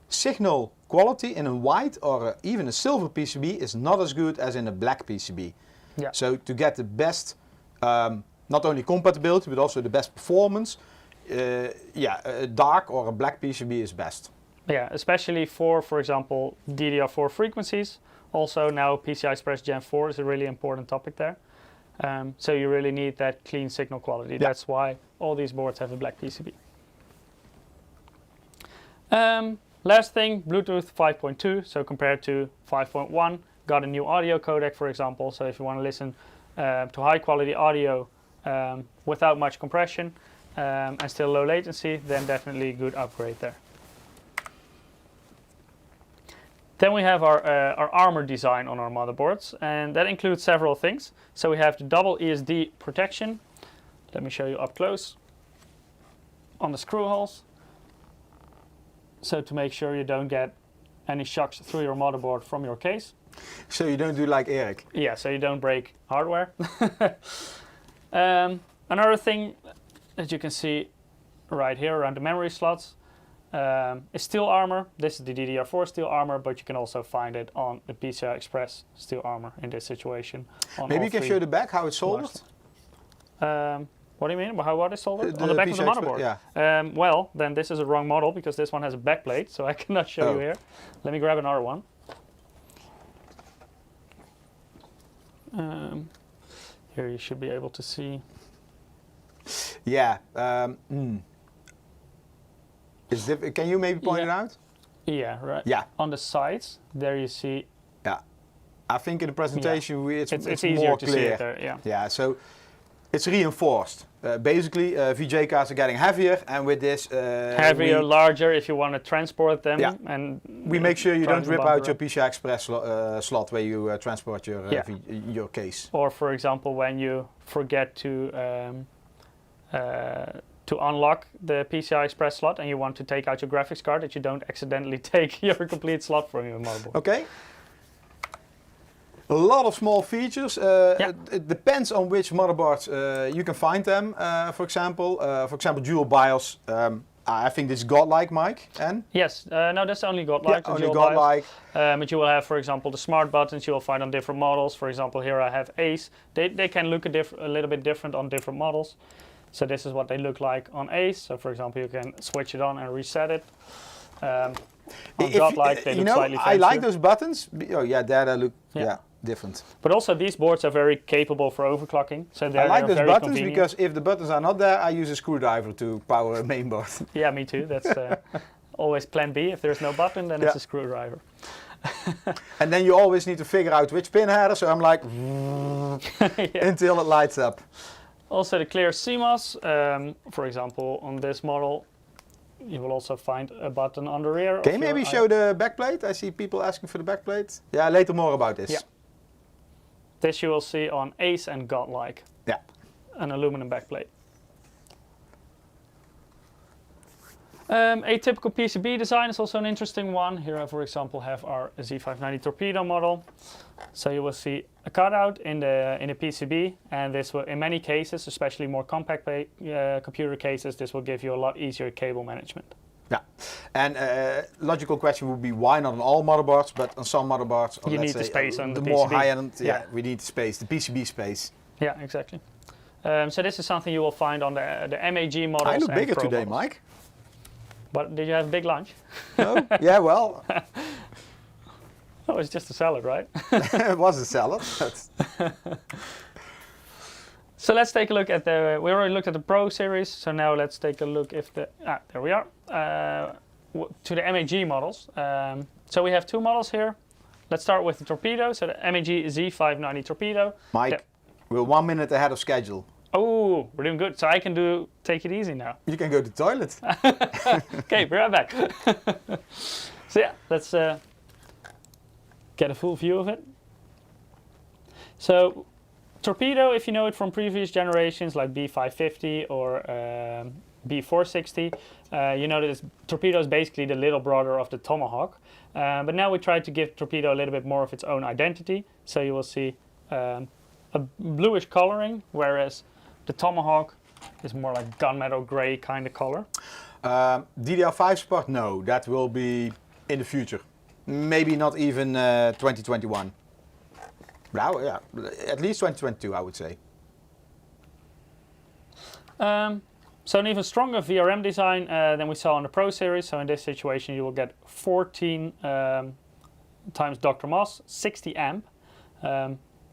signal quality in a white or even a silver PCB is not as good as in a black PCB. Yeah. So to get the best not only compatibility, but also the best performance. A dark or a black PCB is best. Yeah, especially for example, DDR4 frequencies. Also now PCI-express Gen 4 is a really important topic there. So you really need that clean signal quality. Yeah. That's why all these boards have a black PCB. Last thing, Bluetooth 5.2. So compared to 5.1, got a new audio codec, for example. So if you want to listen to high quality audio without much compression and still low latency, then definitely a good upgrade there. Then we have our armor design on our motherboards, and that includes several things. So we have the double ESD protection. Let me show you up close on the screw holes. So to make sure you don't get any shocks through your motherboard from your case. So you don't do like Eric? Yeah, so you don't break hardware. Another thing that you can see right here around the memory slots is steel armor. This is the DDR4 steel armor, but you can also find it on the PCI-express steel armor in this situation. Maybe you can show the back how it's soldered? What do you mean? What is soldered? On the back of the motherboard? Yeah. Well, then this is a wrong model because this one has a backplate, so I cannot show you here. Let me grab another one. Here you should be able to see. Yeah. Can you maybe point it out? Yeah, right. Yeah. On the sides, there you see. Yeah. I think in the presentation it's easier more to clear. see it there. Yeah. Yeah. So it's reinforced. Basically, VJ cards are getting heavier, and with this heavier, larger if you want to transport them. Yeah. And we make sure you don't rip out your PCI-express slot where you transport your case. Or for example, when you forget to unlock the PCI-express slot and you want to take out your graphics card, that you don't accidentally take your complete slot from your motherboard. Okay. A lot of small features. It depends on which motherboard you can find them. For example, dual BIOS. I think this is Godlike, Mike. And yes, no, that's only Godlike. Yeah, only Godlike. But you will have, for example, the smart buttons you will find on different models. For example, here I have Ace. They can look a little bit different on different models. So this is what they look like on Ace. So for example, you can switch it on and reset it. On Godlike, they look slightly fancier. I like those buttons. Oh yeah, there they look different. But also these boards are very capable for overclocking. So I like those very buttons convenient. because if the buttons are not there, I use a screwdriver to power a mainboard. Yeah, me too. That's always plan B. If there's no button, then it's a screwdriver. And then you always need to figure out which pin header. So I'm like until it lights up. Also the clear CMOS. For example, on this model, you will also find a button on the rear. Can you maybe show the backplate? I see people asking for the backplate. Yeah, later more about this. Yeah. This you will see on Ace and Godlike. Yeah. An aluminum backplate. A typical PCB design is also an interesting one. Here I, for example, have our Z590 Torpedo model. So you will see a cutout in the PCB, and this will, in many cases, especially more compact computer cases, this will give you a lot easier cable management. Yeah, and logical question would be why not on all motherboards, but on some motherboards, you need the space on the PCB. More high-end, we need the space, the PCB space. Yeah, exactly. So this is something you will find on the MAG models. I look bigger Pro today, models. Mike. But did you have a big lunch? No. Yeah, well. Oh, it's just a salad, right? It was a salad. So let's take a look at we already looked at the Pro series, so now let's take a look there we are, to the MAG models. So we have two models here. Let's start with the Torpedo, so the MAG Z590 Torpedo. Mike, we're 1 minute ahead of schedule. Oh, we're doing good, so I can take it easy now. You can go to the toilet. Okay, be right back. So yeah, let's get a full view of it. So Torpedo, if you know it from previous generations like B550 or B460, you know that Torpedo is basically the little brother of the Tomahawk. But now we try to give Torpedo a little bit more of its own identity. So you will see a bluish coloring, whereas the Tomahawk is more like gunmetal gray kind of color. DDR5 support, no, that will be in the future. Maybe not even 2021. Now, yeah, at least 2022, I would say. So an even stronger VRM design than we saw on the Pro series. So in this situation, you will get 14 times Dr. Moss, 60 amp.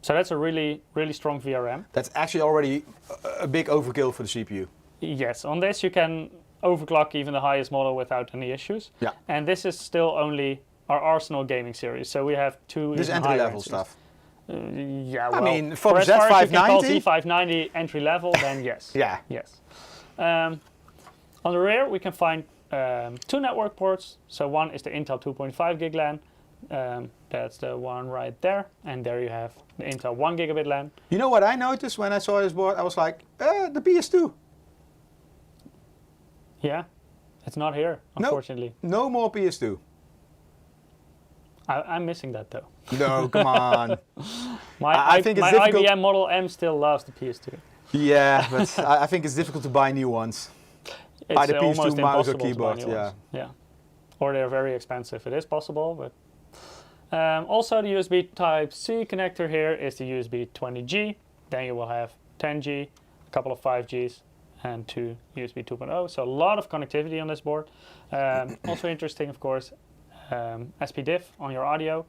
So that's a really, really strong VRM. That's actually already a big overkill for the CPU. Yes, on this you can overclock even the highest model without any issues. Yeah. And this is still only our Arsenal gaming series. So we have two. This is entry level stuff. Yeah, well, I mean, for as far as you can call Z590. Z590 entry level, then yes. Yeah. Yes. On the rear, we can find two network ports. So one is the Intel 2.5 gig LAN. That's the one right there. And there you have the Intel 1 gigabit LAN. You know what I noticed when I saw this board? I was like, the PS2. Yeah, it's not here, unfortunately. No more PS2. I'm missing that though. No, come on. I think it's my difficult. IBM Model M still loves the PS2. Yeah, but I think it's difficult to buy new ones. It's Either PS2 almost mouse or impossible to buy keyboard, new ones. Yeah. Or they're very expensive. It is possible, but also the USB Type-C connector here is the USB 20G. Then you will have 10G, a couple of 5Gs, and two USB 2.0. So a lot of connectivity on this board. Also interesting, of course, SPDIF on your audio.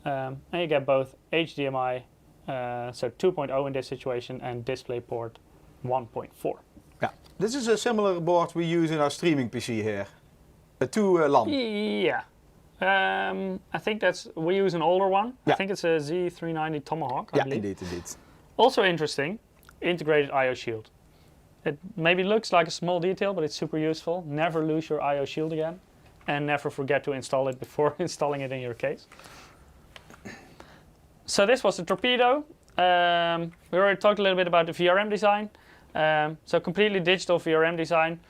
And you get both HDMI, so 2.0 in this situation, and DisplayPort 1.4. Yeah, this is a similar board we use in our streaming PC here. A 2 LAN. Yeah. I think we use an older one. Yeah. I think it's a Z390 Tomahawk, I Yeah, believe. indeed. Also interesting, integrated I/O shield. It maybe looks like a small detail, but it's super useful. Never lose your I/O shield again, and never forget to install it before installing it in your case. So this was the Torpedo. We already talked a little bit about the VRM design. So completely digital VRM design.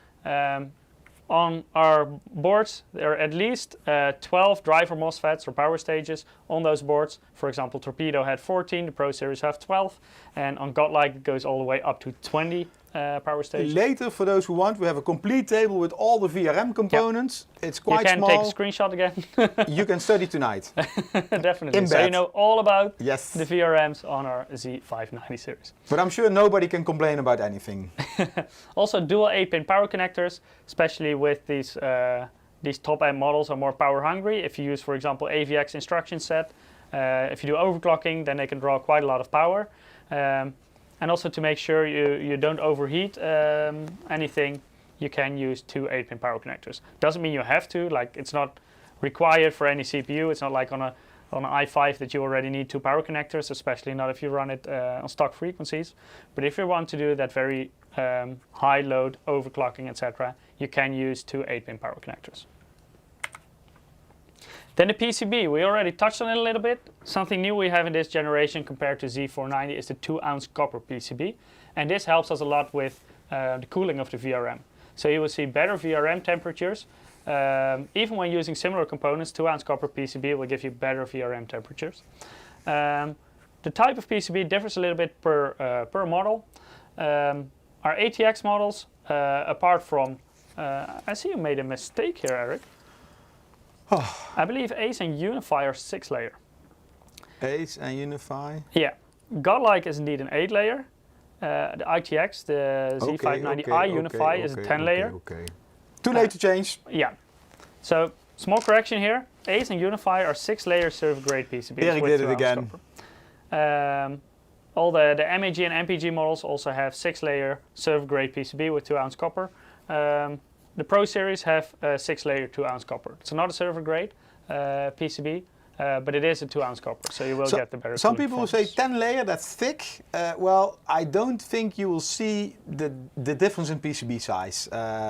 On our boards, there are at least 12 driver MOSFETs or power stages on those boards. For example, Torpedo had 14, the Pro Series have 12, and on Godlike it goes all the way up to 20 power stages. Later, for those who want, we have a complete table with all the VRM components. Yep. It's quite small. You can take a screenshot again. You can study tonight. Definitely. In so bed. you know all about Yes. the VRMs on our Z590 series. But I'm sure nobody can complain about anything. Also dual 8-pin power connectors, especially with these top-end models are more power hungry. If you use, for example, AVX instruction set, if you do overclocking, then they can draw quite a lot of power. And also to make sure you don't overheat anything, you can use two 8-pin power connectors. Doesn't mean you have to, like it's not required for any CPU. It's not like on an i5 that you already need two power connectors, especially not if you run it on stock frequencies. But if you want to do that very high load, overclocking, etc., you can use two 8-pin power connectors. Then the PCB, we already touched on it a little bit. Something new we have in this generation compared to Z490 is the 2-ounce copper PCB. And this helps us a lot with the cooling of the VRM. So you will see better VRM temperatures. Even when using similar components, 2-ounce copper PCB will give you better VRM temperatures. The type of PCB differs a little bit per model. Our ATX models, apart from, I see you made a mistake here, Eric. I believe ACE and Unify are 6-layer. ACE and Unify? Yeah. Godlike is indeed an 8-layer. The ITX, the Z590i Unify is a 10-layer. Okay. Too late to change. Yeah. So, small correction here. ACE and Unify are 6-layer server-grade PCBs. Eric did it again. All the MAG and MPG models also have 6-layer server-grade PCB with 2-ounce copper. The Pro Series have a 6-layer 2-ounce copper. It's not a server-grade PCB, but it is a 2-ounce copper, so you will get the better. Some people will say 10-layer, that's thick. Well, I don't think you will see the difference in PCB size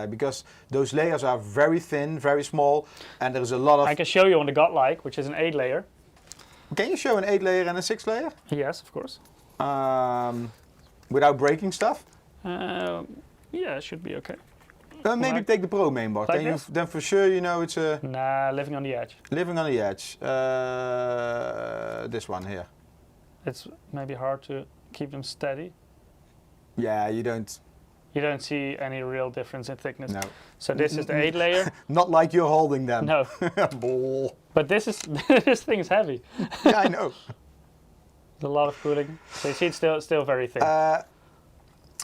because those layers are very thin, very small, and there's a lot of... I can show you on the Godlike, which is an 8-layer. Can you show an 8-layer and a 6-layer? Yes, of course. Without breaking stuff? Yeah, it should be okay. Maybe take the Pro mainboard. Like then for sure you know it's a... Nah, living on the edge. Living on the edge. This one here. It's maybe hard to keep them steady. Yeah, you don't... You don't see any real difference in thickness. No. So this is the 8-layer. Not like you're holding them. No. But this thing is heavy. Yeah, I know. There's a lot of cooling. So you see it's still very thin.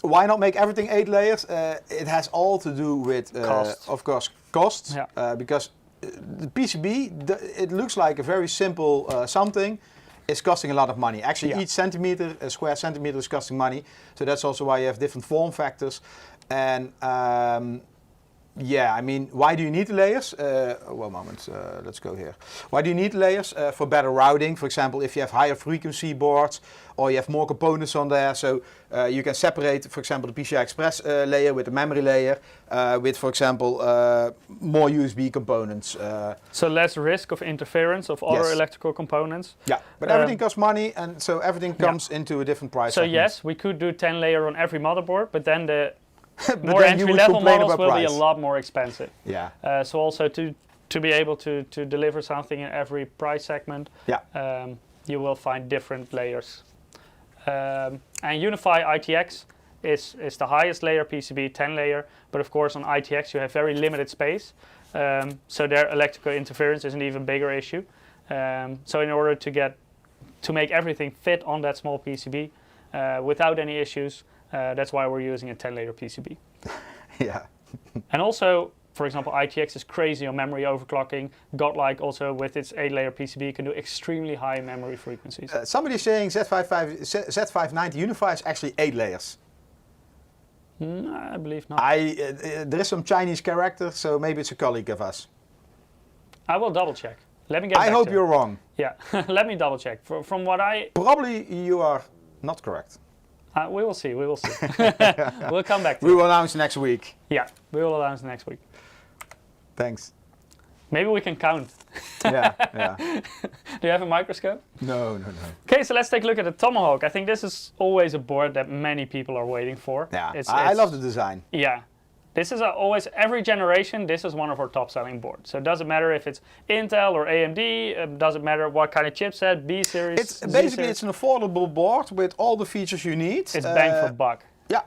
Why not make everything 8 layers? It has all to do with, of course, cost. Yeah. Because the PCB, it looks like a very simple something. It's costing a lot of money. Actually, each centimeter, a square centimeter, is costing money. So that's also why you have different form factors. And Yeah, I mean, why do you need the layers? One moment, let's go here. Why do you need layers? For better routing, for example, if you have higher frequency boards or you have more components on there, so you can separate, for example, the PCI-express layer with the memory layer with, for example, more USB components. So less risk of interference of other electrical components. Yeah, but everything costs money, and so everything comes into a different price So segment. yes, we could do 10 layer on every motherboard, but then the more entry-level models will be a lot more expensive. Yeah. So also to be able to deliver something in every price segment, you will find different layers. And Unify ITX is the highest layer PCB, 10 layer, but of course on ITX you have very limited space, so their electrical interference is an even bigger issue. So in order to make everything fit on that small PCB without any issues, that's why we're using a 10-layer PCB. Yeah. And also, for example, ITX is crazy on memory overclocking. Godlike also with its 8-layer PCB can do extremely high memory frequencies. Somebody's saying Z590 Unify is actually 8 layers. I believe not. There is some Chinese character, so maybe it's a colleague of us. I will double check. Let me get back I hope to you're wrong. Yeah, let me double check. From what I... Probably you are not correct. We will see, we will see. We'll come back to We will announce next week. Yeah, we will announce next week. Thanks. Maybe we can count. Yeah. Do you have a microscope? No. Okay, so let's take a look at the Tomahawk. I think this is always a board that many people are waiting for. Yeah, I love the design. Yeah. This is always, every generation, this is one of our top selling boards. So it doesn't matter if it's Intel or AMD, it doesn't matter what kind of chipset, B series, It's basically it's an affordable board with all the features you need. It's bang for buck. Yeah,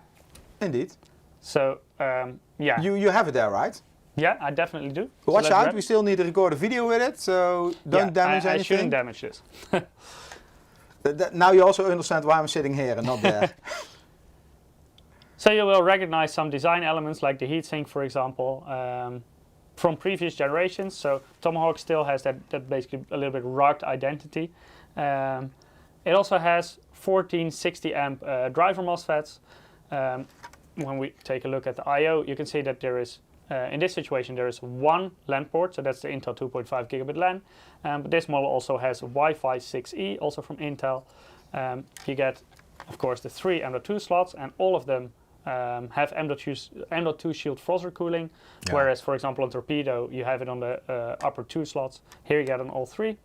indeed. So, yeah. You have it there, right? Yeah, I definitely do. Watch out, we still need to record a video with it, so don't damage anything. I shouldn't damage this. Now you also understand why I'm sitting here and not there. So you will recognize some design elements like the heatsink, for example, from previous generations. So Tomahawk still has that basically a little bit rugged identity. It also has 14 60 amp driver MOSFETs. When we take a look at the I/O, you can see that there is, in this situation, there is one LAN port, so that's the Intel 2.5 gigabit LAN. But this model also has Wi-Fi 6E, also from Intel. You get, of course, the 3 M.2 slots, and all of them have M.2 shield Frozr cooling, whereas, for example, on Torpedo, you have it on the upper 2 slots. Here you get on all 3.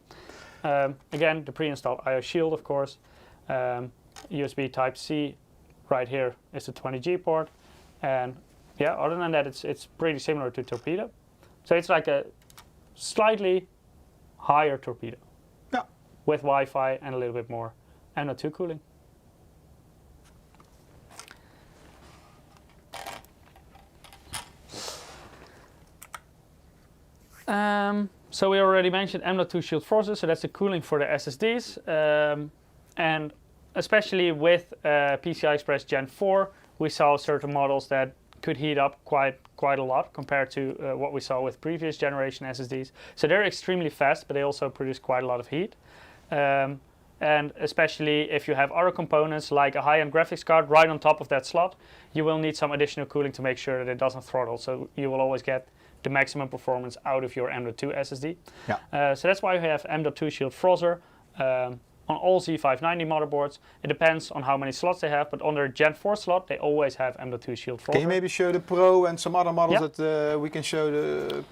Again, the pre-installed I/O shield, of course. USB Type-C, right here is the 20G port. And yeah, other than that, it's pretty similar to Torpedo. So it's like a slightly higher Torpedo. Yeah. With Wi-Fi and a little bit more M.2 cooling. So we already mentioned M.2 shield Frozr, so that's the cooling for the SSDs. And especially with PCI-express Gen 4, we saw certain models that could heat up quite a lot compared to what we saw with previous generation SSDs. So they're extremely fast, but they also produce quite a lot of heat. And especially if you have other components like a high-end graphics card right on top of that slot, you will need some additional cooling to make sure that it doesn't throttle. So you will always get the maximum performance out of your M.2 SSD. Yeah. So that's why we have M.2 shield Frozr on all Z590 motherboards. It depends on how many slots they have, but on their Gen 4 slot, they always have M.2 shield Frozr. Can you maybe show the Pro and some other models that we can show the...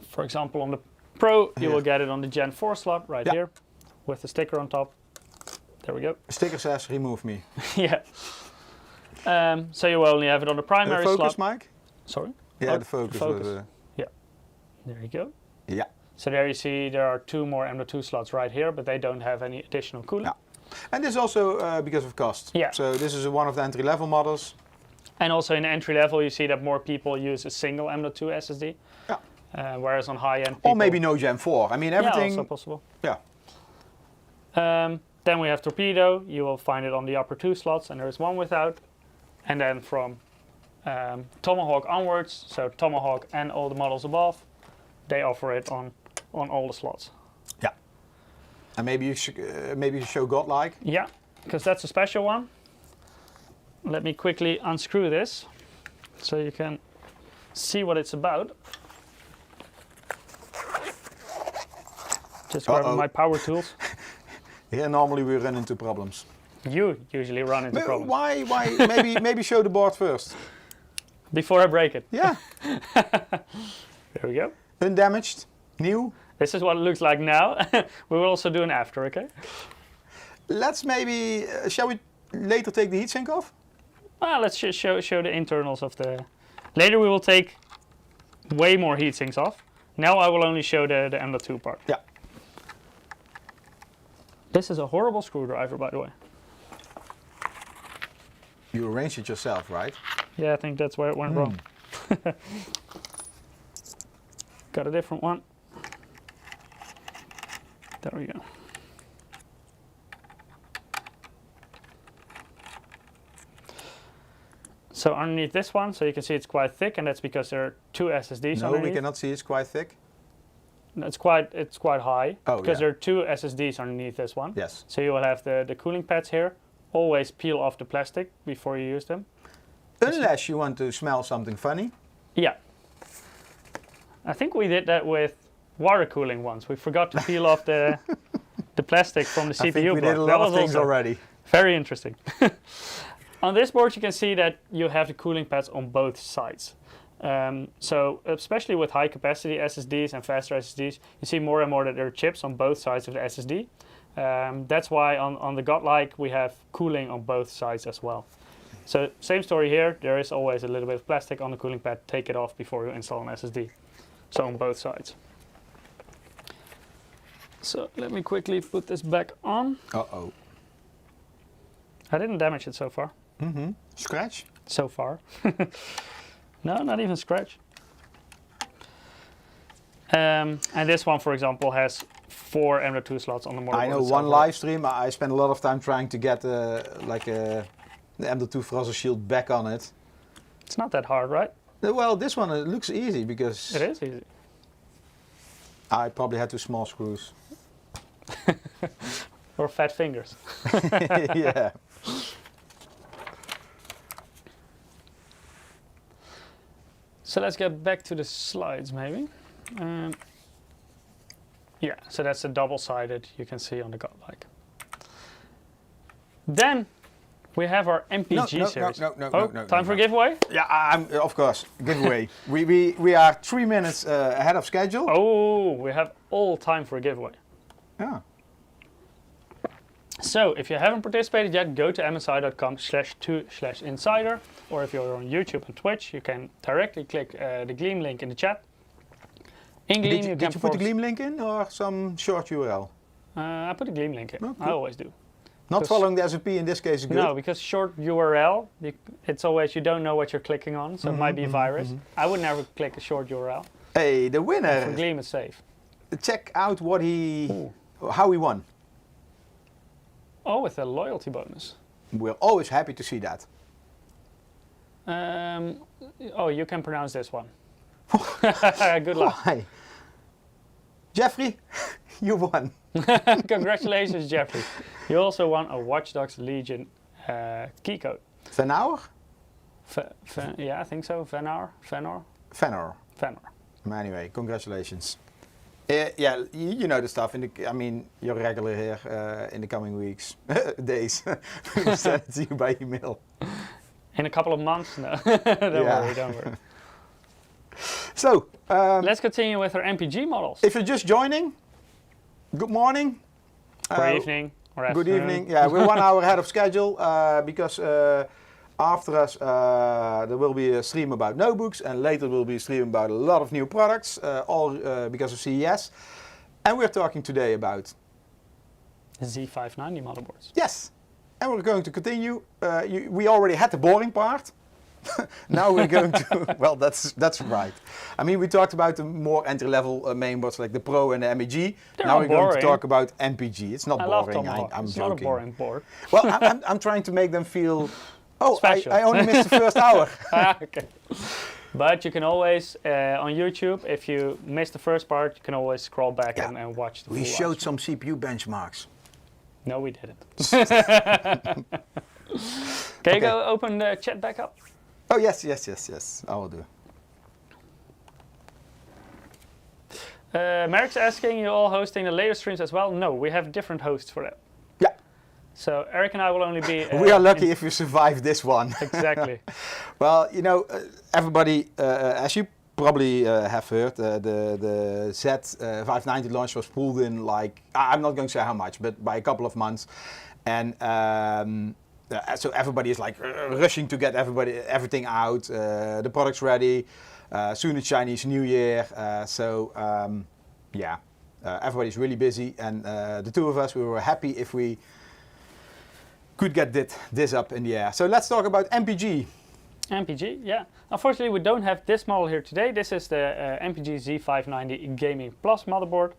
For example, on the Pro, you will get it on the Gen 4 slot right here with the sticker on top. There we go. The sticker says remove me. Yeah. So you will only have it on the primary slot. Focus, Mike? Sorry? Yeah, the focus. Yeah. There you go. Yeah. So there you see there are 2 more M.2 slots right here, but they don't have any additional cooling. Yeah. And this is also because of cost. Yeah. So this is one of the entry-level models. And also in entry level, you see that more people use a single M.2 SSD. Yeah. Whereas on high-end people... Or maybe no Gen 4. I mean, everything... Yeah, also possible. Yeah. Then we have Torpedo. You will find it on the upper 2 slots, and there is one without. And then from Tomahawk onwards, so Tomahawk and all the models above, they offer it on all the slots. Yeah. And maybe you show Godlike. Yeah, because that's a special one. Let me quickly unscrew this, so you can see what it's about. Just grabbing my power tools. Here normally we run into problems. You usually run into problems. Why? maybe show the board first. Before I break it. Yeah. There we go. Undamaged, new. This is what it looks like now. We will also do an after, okay? Let's maybe, shall we later take the heatsink off? Well, let's show the internals of the... Later we will take way more heatsinks off. Now I will only show the M.2 part. Yeah. This is a horrible screwdriver, by the way. You arranged it yourself, right? Yeah, I think that's where it went wrong. Got a different one. There we go. So underneath this one, so you can see it's quite thick, and that's because there are two SSDs underneath. No, we cannot see. It's quite thick. It's quite high, because yeah. there are two SSDs underneath this one. Yes. So you will have the cooling pads here. Always peel off the plastic before you use them. Unless you want to smell something funny. Yeah. I think we did that with water cooling once. We forgot to peel off the plastic from the CPU I think we block. did a lot of things already. Very interesting. On this board you can see that you have the cooling pads on both sides. So especially with high capacity SSDs and faster SSDs, you see more and more that there are chips on both sides of the SSD. That's why on the Godlike we have cooling on both sides as well. So same story here, there is always a little bit of plastic on the cooling pad, take it off before you install an SSD. So on both sides. So let me quickly put this back on. Uh-oh. I didn't damage it so far. Mm-hmm. Scratch? So far. No, not even scratch. And this one, for example, has 4 M.2 slots on the motherboard. I know one live stream, I spent a lot of time trying to get the M.2 Frozen Shield back on it. It's not that hard, right? Well, this one looks easy because... It is easy. I probably had 2 small screws. Or fat fingers. Yeah. So let's get back to the slides maybe. Yeah, so that's a double-sided you can see on the Godlike. Then we have our MPG series. No, time for giveaway? Yeah, of course, giveaway. we are 3 minutes ahead of schedule. Oh, we have all time for a giveaway. Yeah. So if you haven't participated yet, go to msi.com/2/insider, or if you're on YouTube and Twitch, you can directly click the Gleam link in the chat. In Gleam, Did you put the Gleam link in or some short URL? I put a Gleam link in. Oh, cool. I always do. Not following the SOP in this case is good. No, because short URL, it's always, you don't know what you're clicking on, so it might be a virus. I would never click a short URL. Hey, the winner. For Gleam is safe. Check out what how he won. Oh, with a loyalty bonus. We're always happy to see that. Oh, you can pronounce this one. Good luck. Why? Jeffrey, you won. Congratulations, Jeffrey. You also won a Watch Dogs Legion key code. Venauer? Yeah, I think so. Venor. Anyway, congratulations. Yeah, you know the stuff. I mean, you're regular here in the coming weeks, days. We will send it to you by email. In a couple of months? No, don't worry. So, let's continue with our MPG models. If you're just joining, good morning. Good evening. Or good afternoon. evening. Yeah, we're 1 hour ahead of schedule because after us there will be a stream about notebooks, and later there will be a stream about a lot of new products, all because of CES. And we're talking today about Z590 motherboards. Yes, and we're going to continue. We already had the boring part. Now we're going to, well, that's right. I mean, we talked about the more entry-level mainboards like the Pro and the MEG. Now we're going to talk about MPG. It's not boring, I'm it's joking. Not a boring board. Well, I'm trying to make them feel, I only missed the first hour. Okay. But you can always, on YouTube, if you missed the first part, you can always scroll back and watch the full We showed watch. some CPU benchmarks. No, we didn't. Can you go open the chat back up? Oh, yes, I will do. Merrick's asking, you all hosting the later streams as well? No, we have different hosts for that. Yeah. So Eric and I will only be... we are lucky if you survive this one. Exactly. Well, you know, everybody, as you probably have heard, the Z590 launch was pulled in like, I'm not going to say how much, but by a couple of months. And so everybody is like rushing to get everything out. The product's ready. Soon it's Chinese New Year. Yeah, everybody's really busy. And the two of us, we were happy if we could get this up in the air. So let's talk about MPG. MPG, yeah. Unfortunately, we don't have this model here today. This is the MPG Z590 Gaming Plus motherboard,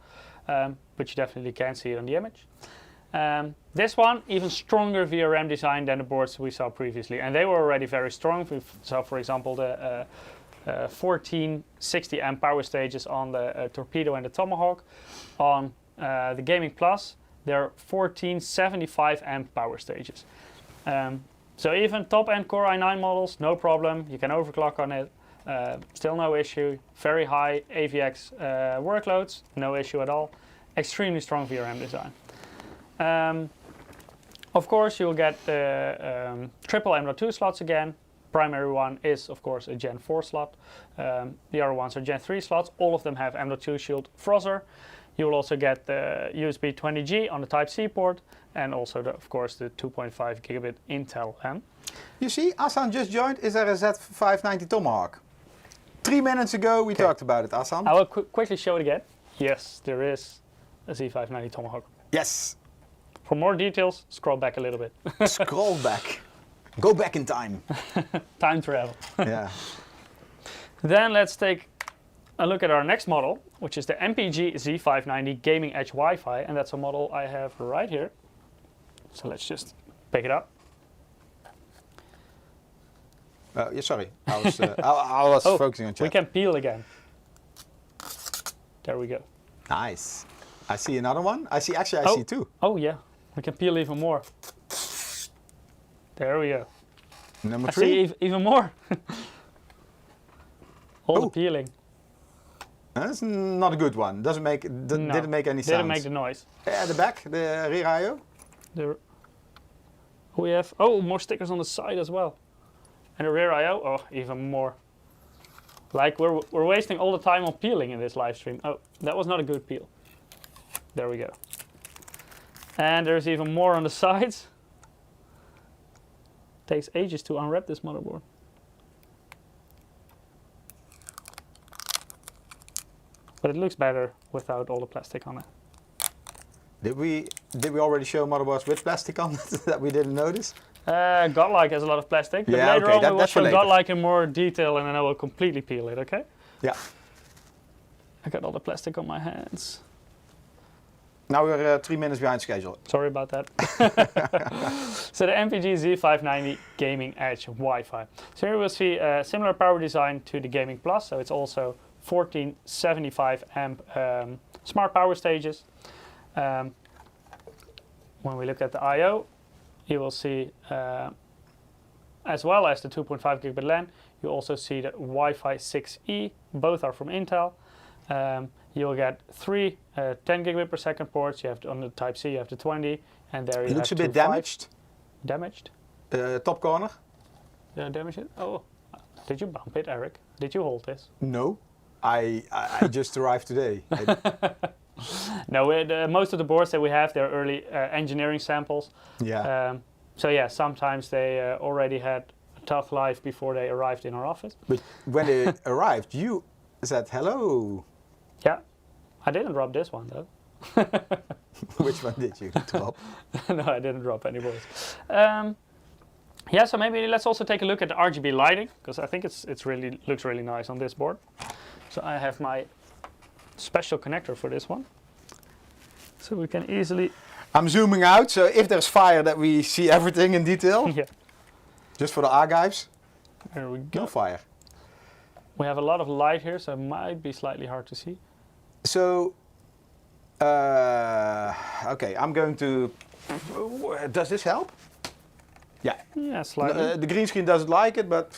but you definitely can see it on the image. This one, even stronger VRM design than the boards we saw previously, and they were already very strong. We saw, for example, the 1460 amp power stages on the Torpedo and the Tomahawk. On the Gaming Plus, they're 1475 amp power stages. So even top-end Core i9 models, no problem. You can overclock on it, still no issue. Very high AVX workloads, no issue at all. Extremely strong VRM design. Of course, you'll get the triple M.2 slots again. Primary one is, of course, a Gen 4 slot. The other ones are Gen 3 slots. All of them have M.2 Shield Frozr. You will also get the USB 20G on the Type-C port, and also, of course, the 2.5 gigabit Intel M. You see, Asan just joined. Is there a Z590 Tomahawk? 3 minutes ago, we talked about it, Asan. I will quickly show it again. Yes, there is a Z590 Tomahawk. Yes. For more details, scroll back a little bit. Scroll back. Go back in time. Time travel. Yeah. Then let's take a look at our next model, which is the MPG Z590 Gaming Edge Wi-Fi, and that's a model I have right here. So let's just pick it up. Yeah, sorry, I was focusing on chat. We can peel again. There we go. Nice. I see another one. I see two. Oh yeah, we can peel even more. There we go. Number 3. I see even more. All the peeling. That's not a good one. Didn't make any sounds. Didn't make the noise. At the back, the rear I/O. We have more stickers on the side as well, and the rear I/O. Oh, even more. Like we're wasting all the time on peeling in this live stream. Oh, that was not a good peel. There we go. And there's even more on the sides. Takes ages to unwrap this motherboard. But it looks better without all the plastic on it. Did we already show motherboards with plastic on it that we didn't notice? Godlike has a lot of plastic, but yeah, later on we will show Godlike in more detail, and then I will completely peel it, okay? Yeah. I got all the plastic on my hands. Now we're 3 minutes behind schedule. Sorry about that. So the MPG Z590 Gaming Edge Wi-Fi. So here we'll see a similar power design to the Gaming Plus, so it's also 1475 amp smart power stages. When we look at the I/O, you will see, as well as the 2.5 gigabit LAN, you also see the Wi-Fi 6E. Both are from Intel. You'll get 3 10 gigabit per second ports. You have on the Type-C, you have the 20, and there you have. It looks a bit damaged. Damaged? Top corner. Did I damage it? Oh, did you bump it, Eric? Did you hold this? No, I just arrived today. No, most of the boards that we have, they're early engineering samples. Yeah. So yeah, sometimes they already had a tough life before they arrived in our office. But when they arrived, you said hello. Yeah, I didn't drop this one though. Which one did you drop? No, I didn't drop any boards. Yeah, so maybe let's also take a look at the RGB lighting, because I think it's really looks really nice on this board. So I have my special connector for this one, so we can easily. I'm zooming out, so if there's fire, that we see everything in detail. Yeah. Just for the archives. There we go. No fire. We have a lot of light here, so it might be slightly hard to see. So, okay, I'm going to. Does this help? Yeah. Yeah, slightly. The green screen doesn't like it, but.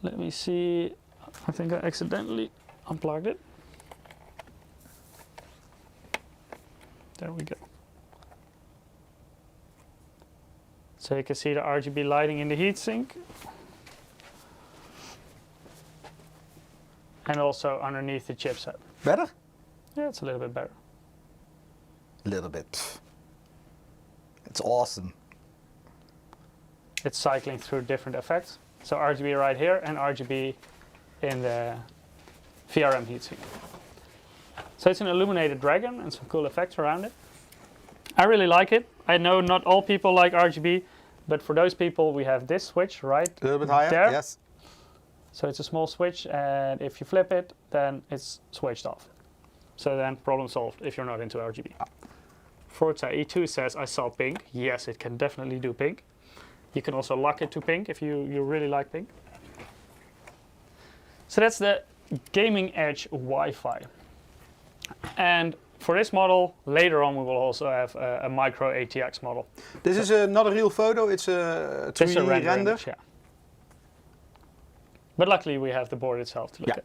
Let me see. I think I accidentally unplugged it. There we go. So you can see the RGB lighting in the heatsink. And also underneath the chipset. Better? Yeah, it's a little bit better. A little bit. It's awesome. It's cycling through different effects. So RGB right here and RGB in the VRM heatsink. So it's an illuminated dragon and some cool effects around it. I really like it. I know not all people like RGB, but for those people we have this switch right A little bit higher, there. yes. So it's a small switch, and if you flip it, then it's switched off. So then problem solved if you're not into RGB. Forza E2 says I saw pink. Yes, it can definitely do pink. You can also lock it to pink if you really like pink. So that's the Gaming Edge Wi-Fi. And for this model, later on we will also have a micro ATX model. This is not a real photo, it's a 3D render. Image, yeah. But luckily we have the board itself to look at.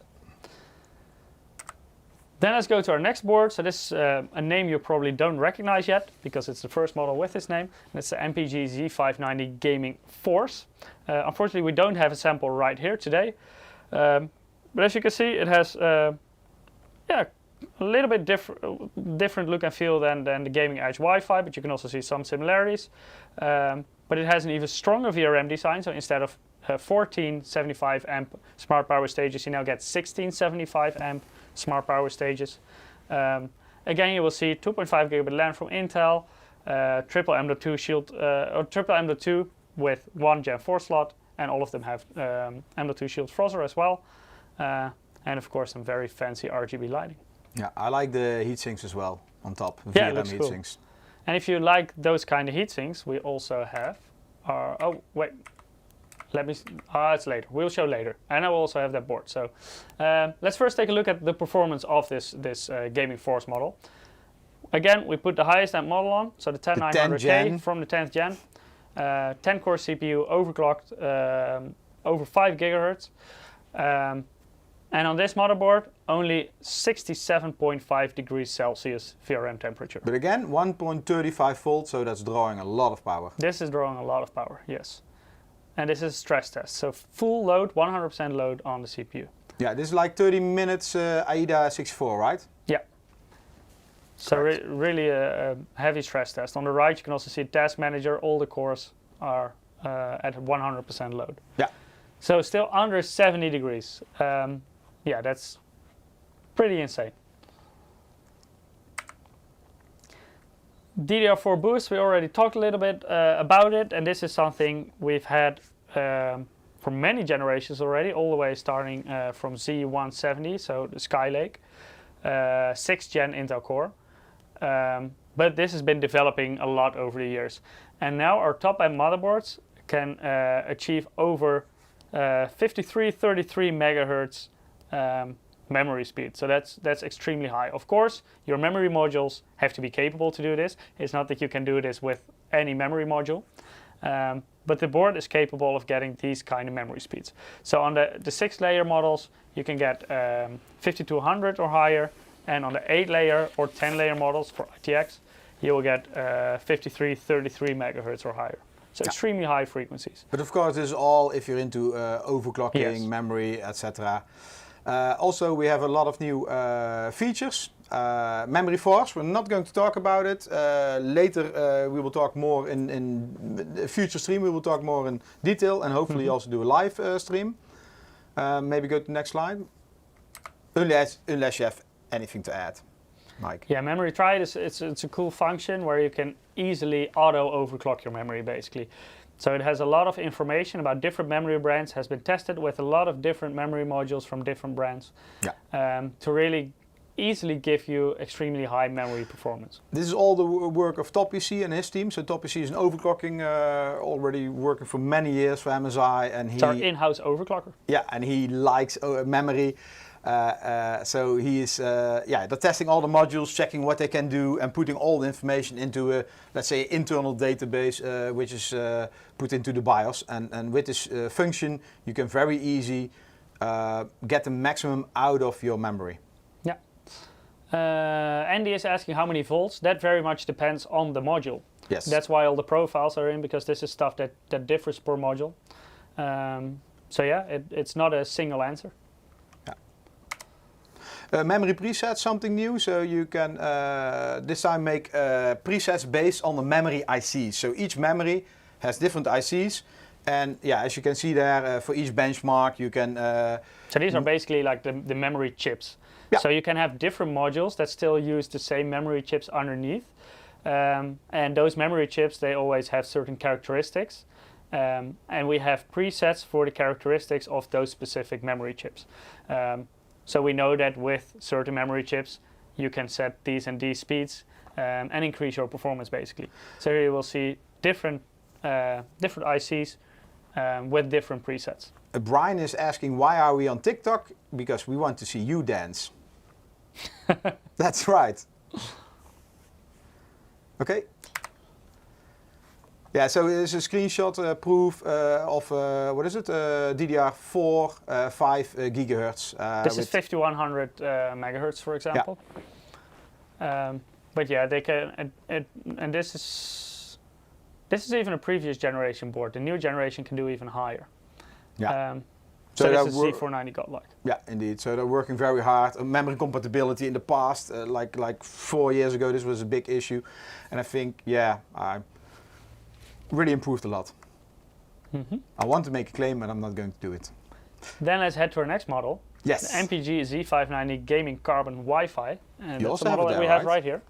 Then let's go to our next board. So this is a name you probably don't recognize yet because it's the first model with this name. And it's the MSI Z590 Gaming Force. Unfortunately we don't have a sample right here today. But as you can see it has a little bit different look and feel than the Gaming Edge Wi-Fi, but you can also see some similarities. But it has an even stronger VRM design, so instead of 1475 amp smart power stages, you now get 1675 amp smart power stages. Again, you will see 2.5 gigabit LAN from Intel, triple M.2 shield, or triple M.2 with one Gen 4 slot, and all of them have M.2 shield Frozr as well. And of course some very fancy RGB lighting. Yeah, I like the heatsinks as well on top. Yeah, VRM it looks heatsinks. Cool. And if you like those kind of heatsinks, we also have our, oh wait, let me, it's later, we'll show later. And I will also have that board. So let's first take a look at the performance of this Gaming Force model. Again, we put the highest end model on, so the 10900K from the 10th gen. 10 core CPU, overclocked, over 5 gigahertz. And on this motherboard, only 67.5 degrees Celsius VRM temperature. But again, 1.35 volts, so that's drawing a lot of power. This is drawing a lot of power, yes. And this is a stress test, so full load, 100% load on the CPU. Yeah, this is like 30 minutes AIDA 64, right? Yeah. So really a heavy stress test. On the right, you can also see Task Manager. All the cores are at 100% load. Yeah. So still under 70 degrees. Yeah, that's pretty insane. DDR4 boost, we already talked a little bit about it, and this is something we've had for many generations already, all the way starting from Z170, so the Skylake, 6th gen Intel Core. But this has been developing a lot over the years. And now our top-end motherboards can achieve over 5333 megahertz memory speed. So that's extremely high. Of course, your memory modules have to be capable to do this. It's not that you can do this with any memory module. But the board is capable of getting these kind of memory speeds. So on the 6-layer models, you can get 5200 or higher. And on the 8-layer or 10-layer models for ITX, you will get 5333 megahertz or higher. So extremely high frequencies. But of course, this is all if you're into overclocking, memory, etc. Also, we have a lot of new features. Memory Force, we're not going to talk about it. Later we will talk more in the future stream, we will talk more in detail and hopefully also do a live stream. Maybe go to the next slide. Unless you have anything to add, Mike. Yeah, memory try it. It's a cool function where you can easily auto overclock your memory basically. So it has a lot of information about different memory brands, has been tested with a lot of different memory modules from different brands to really easily give you extremely high memory performance. This is all the work of TopPC and his team. So TopPC is an overclocking already working for many years for MSI, and it's our in-house overclocker. Yeah, and he likes memory. So he is, they're testing all the modules, checking what they can do, and putting all the information into a, let's say, internal database, which is put into the BIOS. And with this function, you can very easy get the maximum out of your memory. Yeah. Andy is asking how many volts. That very much depends on the module. Yes. That's why all the profiles are in, because this is stuff that differs per module. So yeah, it's not a single answer. Memory presets, something new, so you can this time make presets based on the memory ICs. So each memory has different ICs, and yeah, as you can see there, for each benchmark you can... So these are basically like the memory chips. Yeah. So you can have different modules that still use the same memory chips underneath. And those memory chips, they always have certain characteristics. And we have presets for the characteristics of those specific memory chips. So we know that with certain memory chips, you can set these and these speeds and increase your performance basically. So here you will see different ICs with different presets. Brian is asking, why are we on TikTok? Because we want to see you dance. That's right. Okay. Yeah, so it's a screenshot proof of, what is it, DDR4 5 gigahertz. This is 5100 megahertz, for example. Yeah. But yeah, they can, and this is even a previous generation board. The new generation can do even higher. Yeah. So this is Z490 Godlike. Yeah, indeed. So they're working very hard. Memory compatibility in the past, like 4 years ago, this was a big issue, and I think, yeah, really improved a lot. I want to make a claim, but I'm not going to do it. Then let's head to our next model. Yes. The MPG Z590 Gaming Carbon Wi-Fi. And You that's also the model have it that we there, have right here.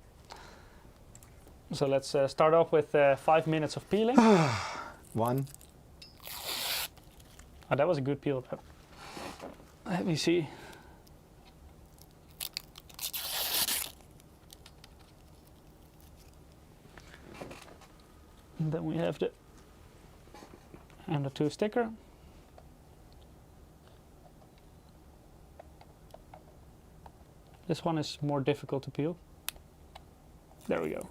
So let's start off with 5 minutes of peeling. One. Oh, that was a good peel. Let me see. And then we have the M.2 sticker. This one is more difficult to peel. There we go.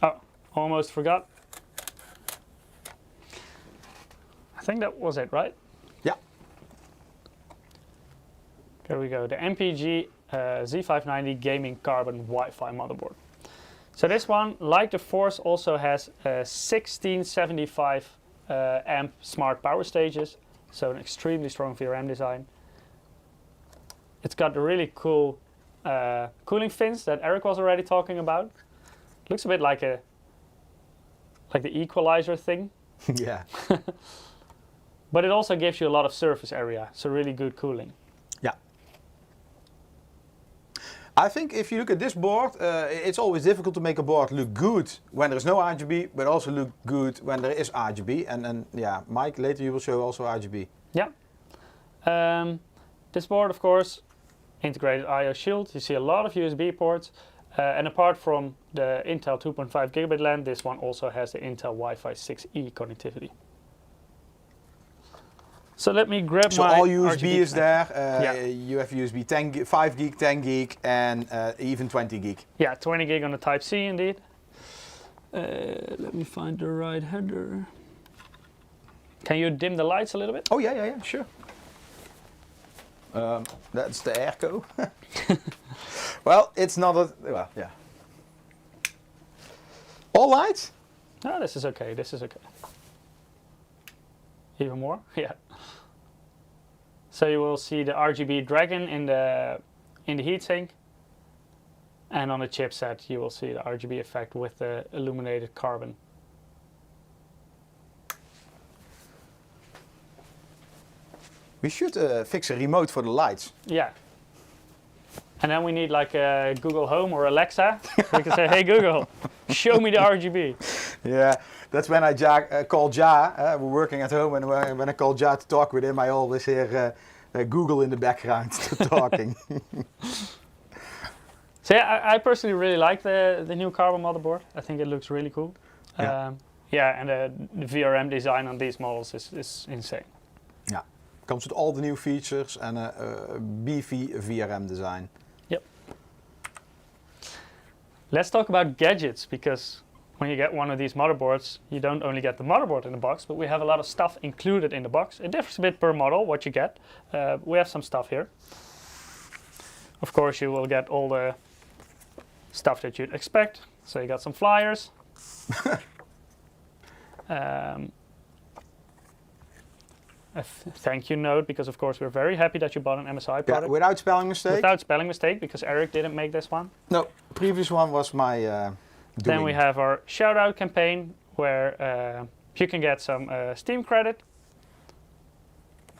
Oh, almost forgot. I think that was it, right? Yeah. There we go. The MPG Z590 Gaming Carbon Wi-Fi motherboard. So this one, like the Force, also has 1675 amp smart power stages. So an extremely strong VRM design. It's got the really cool cooling fins that Eric was already talking about. Looks a bit like the equalizer thing. Yeah. But it also gives you a lot of surface area, so really good cooling. Yeah. I think if you look at this board, it's always difficult to make a board look good when there is no RGB, but also look good when there is RGB. And yeah, Mike, later you will show also RGB. Yeah. This board, of course, integrated I/O shield. You see a lot of USB ports. And apart from the Intel 2.5 gigabit LAN, this one also has the Intel Wi-Fi 6E connectivity. So let me grab so my all USB RGB is there. yeah. You have USB 10 5 gig, 10 gig, and even 20 gig. Yeah, 20 gig on the Type C indeed. Let me find the right header. Can you dim the lights a little bit? Oh yeah, sure. That's the airco. Well, it's not a, well, yeah. All lights? No, this is okay, this is okay. Even more? Yeah. So you will see the RGB dragon in the heatsink, and on the chipset you will see the RGB effect with the illuminated carbon. We should fix a remote for the lights. Yeah. And then we need like a Google Home or Alexa. We can say, hey Google, show me the RGB. Yeah, that's when I call Ja. We're working at home, and when I call Ja to talk with him, I always hear Google in the background talking. So yeah, I personally really like the new carbon motherboard. I think it looks really cool. Yeah, yeah, and the VRM design on these models is insane. Yeah. Comes with all the new features and a beefy VRM design. Yep. Let's talk about gadgets, because when you get one of these motherboards, you don't only get the motherboard in the box, but we have a lot of stuff included in the box. It differs a bit per model what you get. We have some stuff here. Of course, you will get all the stuff that you'd expect. So you got some flyers. A thank you note, because of course we're very happy that you bought an MSI product. Yeah, without spelling mistake? Without spelling mistake, because Eric didn't make this one. No, previous one was my doing. Then we have our shout out campaign, where you can get some Steam credit.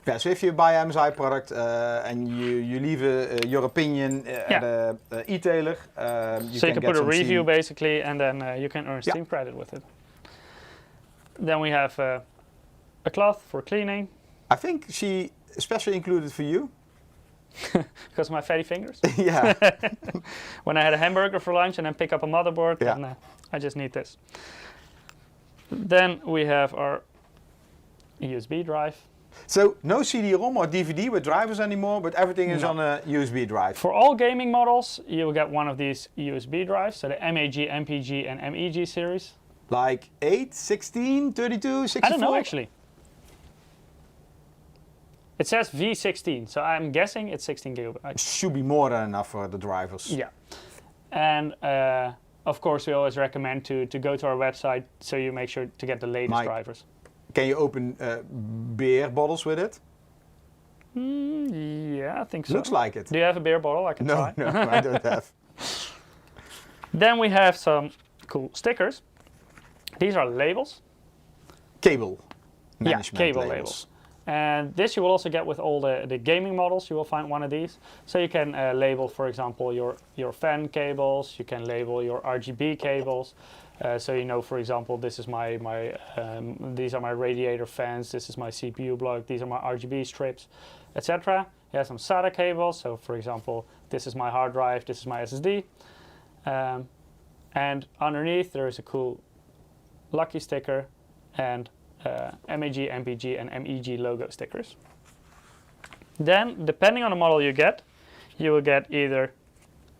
Yeah, so if you buy an MSI product and you leave your opinion at an e-tailer, you can put a review Steam. Basically, and then you can earn Steam credit with it. Then we have a cloth for cleaning. I think she especially included for you. Because of my fatty fingers. Yeah. When I had a hamburger for lunch and then pick up a motherboard, yeah. and I just need this. Then we have our USB drive. So no CD-ROM or DVD with drivers anymore, but everything is on a USB drive. For all gaming models, you will get one of these USB drives, so the MAG, MPG, and MEG series. Like 8, 16, 32, 64? I don't know actually. It says V16, so I'm guessing it's 16 gigabytes. Should be more than enough for the drivers. Yeah. And of course, we always recommend to go to our website, so you make sure to get the latest drivers. Can you open beer bottles with it? Yeah, I think so. Looks like it. Do you have a beer bottle? I can try. No, I don't have. Then we have some cool stickers. These are labels. Cable management cable labels. And this you will also get with all the gaming models. You will find one of these. So you can label, for example, your fan cables. You can label your RGB cables. So you know, for example, this is these are my radiator fans. This is my CPU block. These are my RGB strips, etc. You have some SATA cables. So for example, this is my hard drive. This is my SSD. And underneath there is a cool Lucky sticker and MAG, MPG, and MEG logo stickers. Then, depending on the model you will get either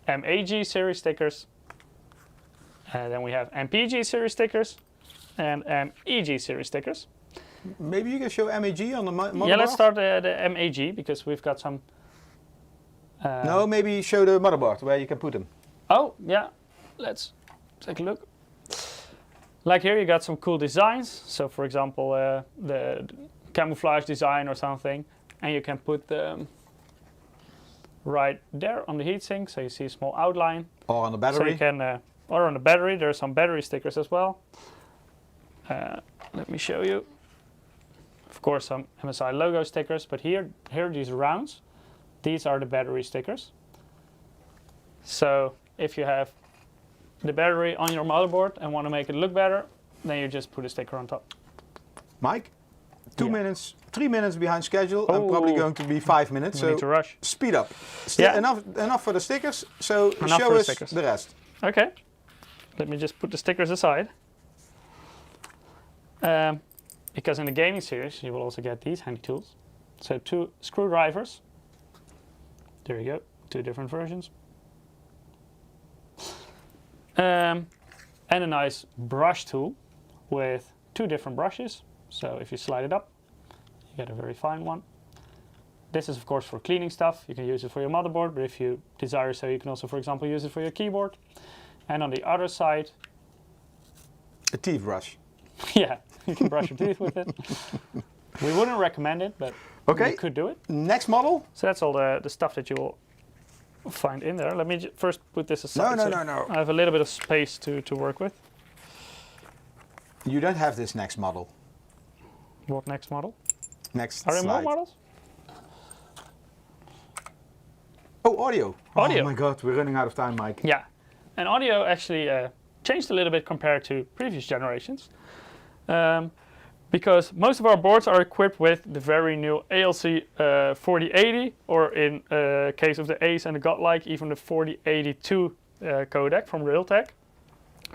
MAG series stickers, and then we have MPG series stickers, and MEG series stickers. Maybe you can show MAG on the motherboard? Yeah, let's start the MAG, because we've got some... no, maybe show the motherboard where you can put them. Oh, yeah. Let's take a look. Like here, you got some cool designs. So, for example, the camouflage design or something, and you can put them right there on the heatsink, so you see a small outline. Or on the battery. So you can, or on the battery. There are some battery stickers as well. Let me show you. Of course, some MSI logo stickers, but here are these rounds. These are the battery stickers. So if you have the battery on your motherboard and want to make it look better, then you just put a sticker on top. Mike, 3 minutes behind schedule. I'm probably going to be 5 minutes. We need to rush. Speed up. Enough for the stickers. So enough show us stickers. The rest. Okay. Let me just put the stickers aside. Because in the gaming series, you will also get these handy tools. So 2 screwdrivers. There you go. 2 different versions. And a nice brush tool with 2 different brushes. So if you slide it up, you get a very fine one. This is of course for cleaning stuff. You can use it for your motherboard, but if you desire so, you can also, for example, use it for your keyboard. And on the other side, a teeth brush. Yeah, you can brush your teeth with it. We wouldn't recommend it, but you could do it. Next model. So that's all the stuff that you will find in there. Let me first put this aside. No. I have a little bit of space to work with. You don't have this next model. What next model? Next Are there slide. more models? Oh, audio. Audio. Oh my god, we're running out of time, Mike. Yeah, and audio actually changed a little bit compared to previous generations. Because most of our boards are equipped with the very new ALC 4080, or in case of the Ace and the Godlike, even the 4082 codec from Realtek.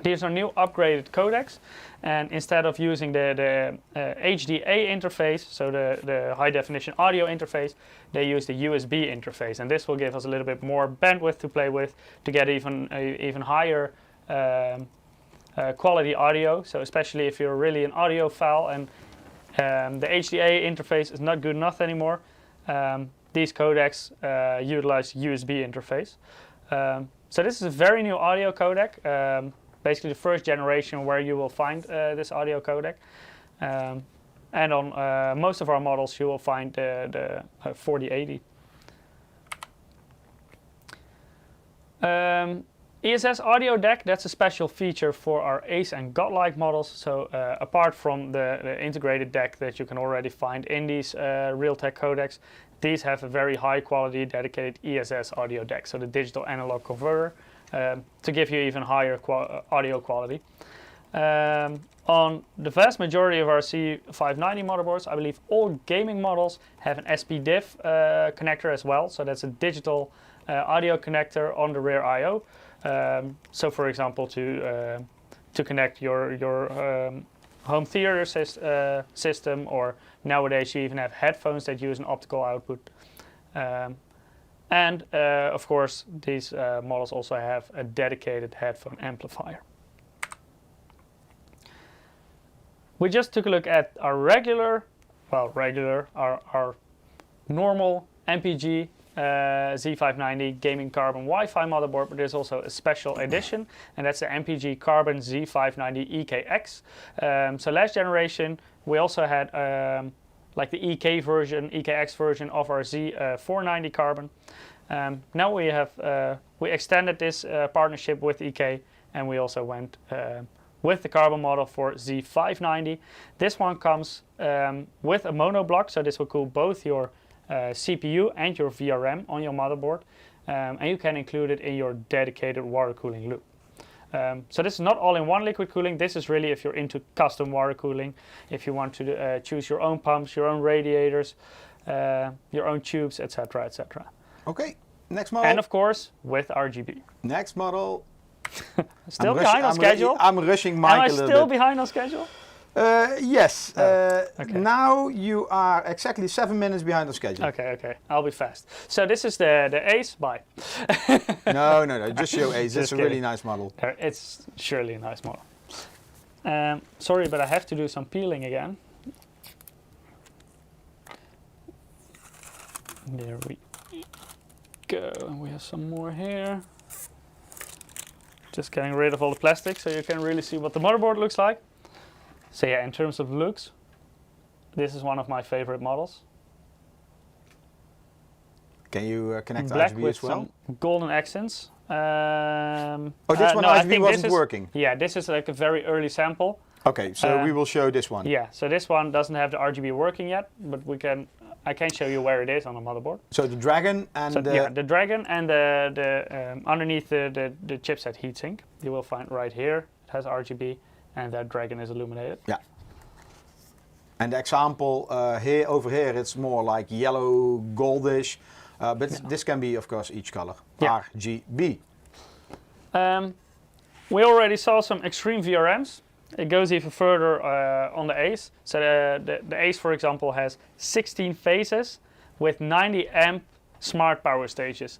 These are new upgraded codecs, and instead of using the HDA interface, so the high definition audio interface, they use the USB interface, and this will give us a little bit more bandwidth to play with to get even higher quality audio. So especially if you're really an audiophile and the HDA interface is not good enough anymore, these codecs utilize USB interface. So this is a very new audio codec. Basically the first generation where you will find this audio codec. And on most of our models you will find the 4080. ESS audio deck, that's a special feature for our Ace and Godlike models. So apart from the integrated deck that you can already find in these Realtek codecs, these have a very high quality dedicated ESS audio deck, so the digital analog converter, to give you even higher audio quality. On the vast majority of our Z590 motherboards, I believe all gaming models have an SPDIF connector as well, so that's a digital audio connector on the rear I/O. So for example, to connect your home theater system, or nowadays you even have headphones that use an optical output. And of course, these models also have a dedicated headphone amplifier. We just took a look at our our normal MPG Z590 gaming carbon Wi-Fi motherboard, but there's also a special edition, and that's the MPG carbon Z590 EKX. So last generation we also had like the EKX version of our Z490 carbon. Now we extended this partnership with EK, and we also went with the carbon model for Z590. This one comes with a mono block, so this will cool both your CPU and your VRM on your motherboard, and you can include it in your dedicated water cooling loop. So this is not all-in-one liquid cooling. This is really if you're into custom water cooling, if you want to choose your own pumps, your own radiators, your own tubes, etc., etc. Okay, next model. And of course, with RGB. Next model. Still behind on schedule? I'm rushing Mike a little bit. Am I still behind on schedule? Yes. Okay. Now you are exactly 7 minutes behind the schedule. Okay. I'll be fast. So this is the Ace. Bye. No. Just show Ace. It's a really nice model. It's surely a nice model. Sorry, but I have to do some peeling again. There we go. And we have some more here. Just getting rid of all the plastic so you can really see what the motherboard looks like. So yeah, in terms of looks, this is one of my favorite models. Can you connect to Black RGB with as well? some golden accents. This one RGB wasn't working? Yeah, this is like a very early sample. Okay, so we will show this one. Yeah, so this one doesn't have the RGB working yet, but I can show you where it is on the motherboard. So the Dragon and the Dragon and the underneath the chipset heatsink, you will find right here. It has RGB, and that Dragon is illuminated. Yeah. And the example over here, it's more like yellow, goldish, but this can be, of course, each color. Yeah. RGB. We already saw some extreme VRMs. It goes even further on the Ace. So the Ace, for example, has 16 phases with 90 amp smart power stages.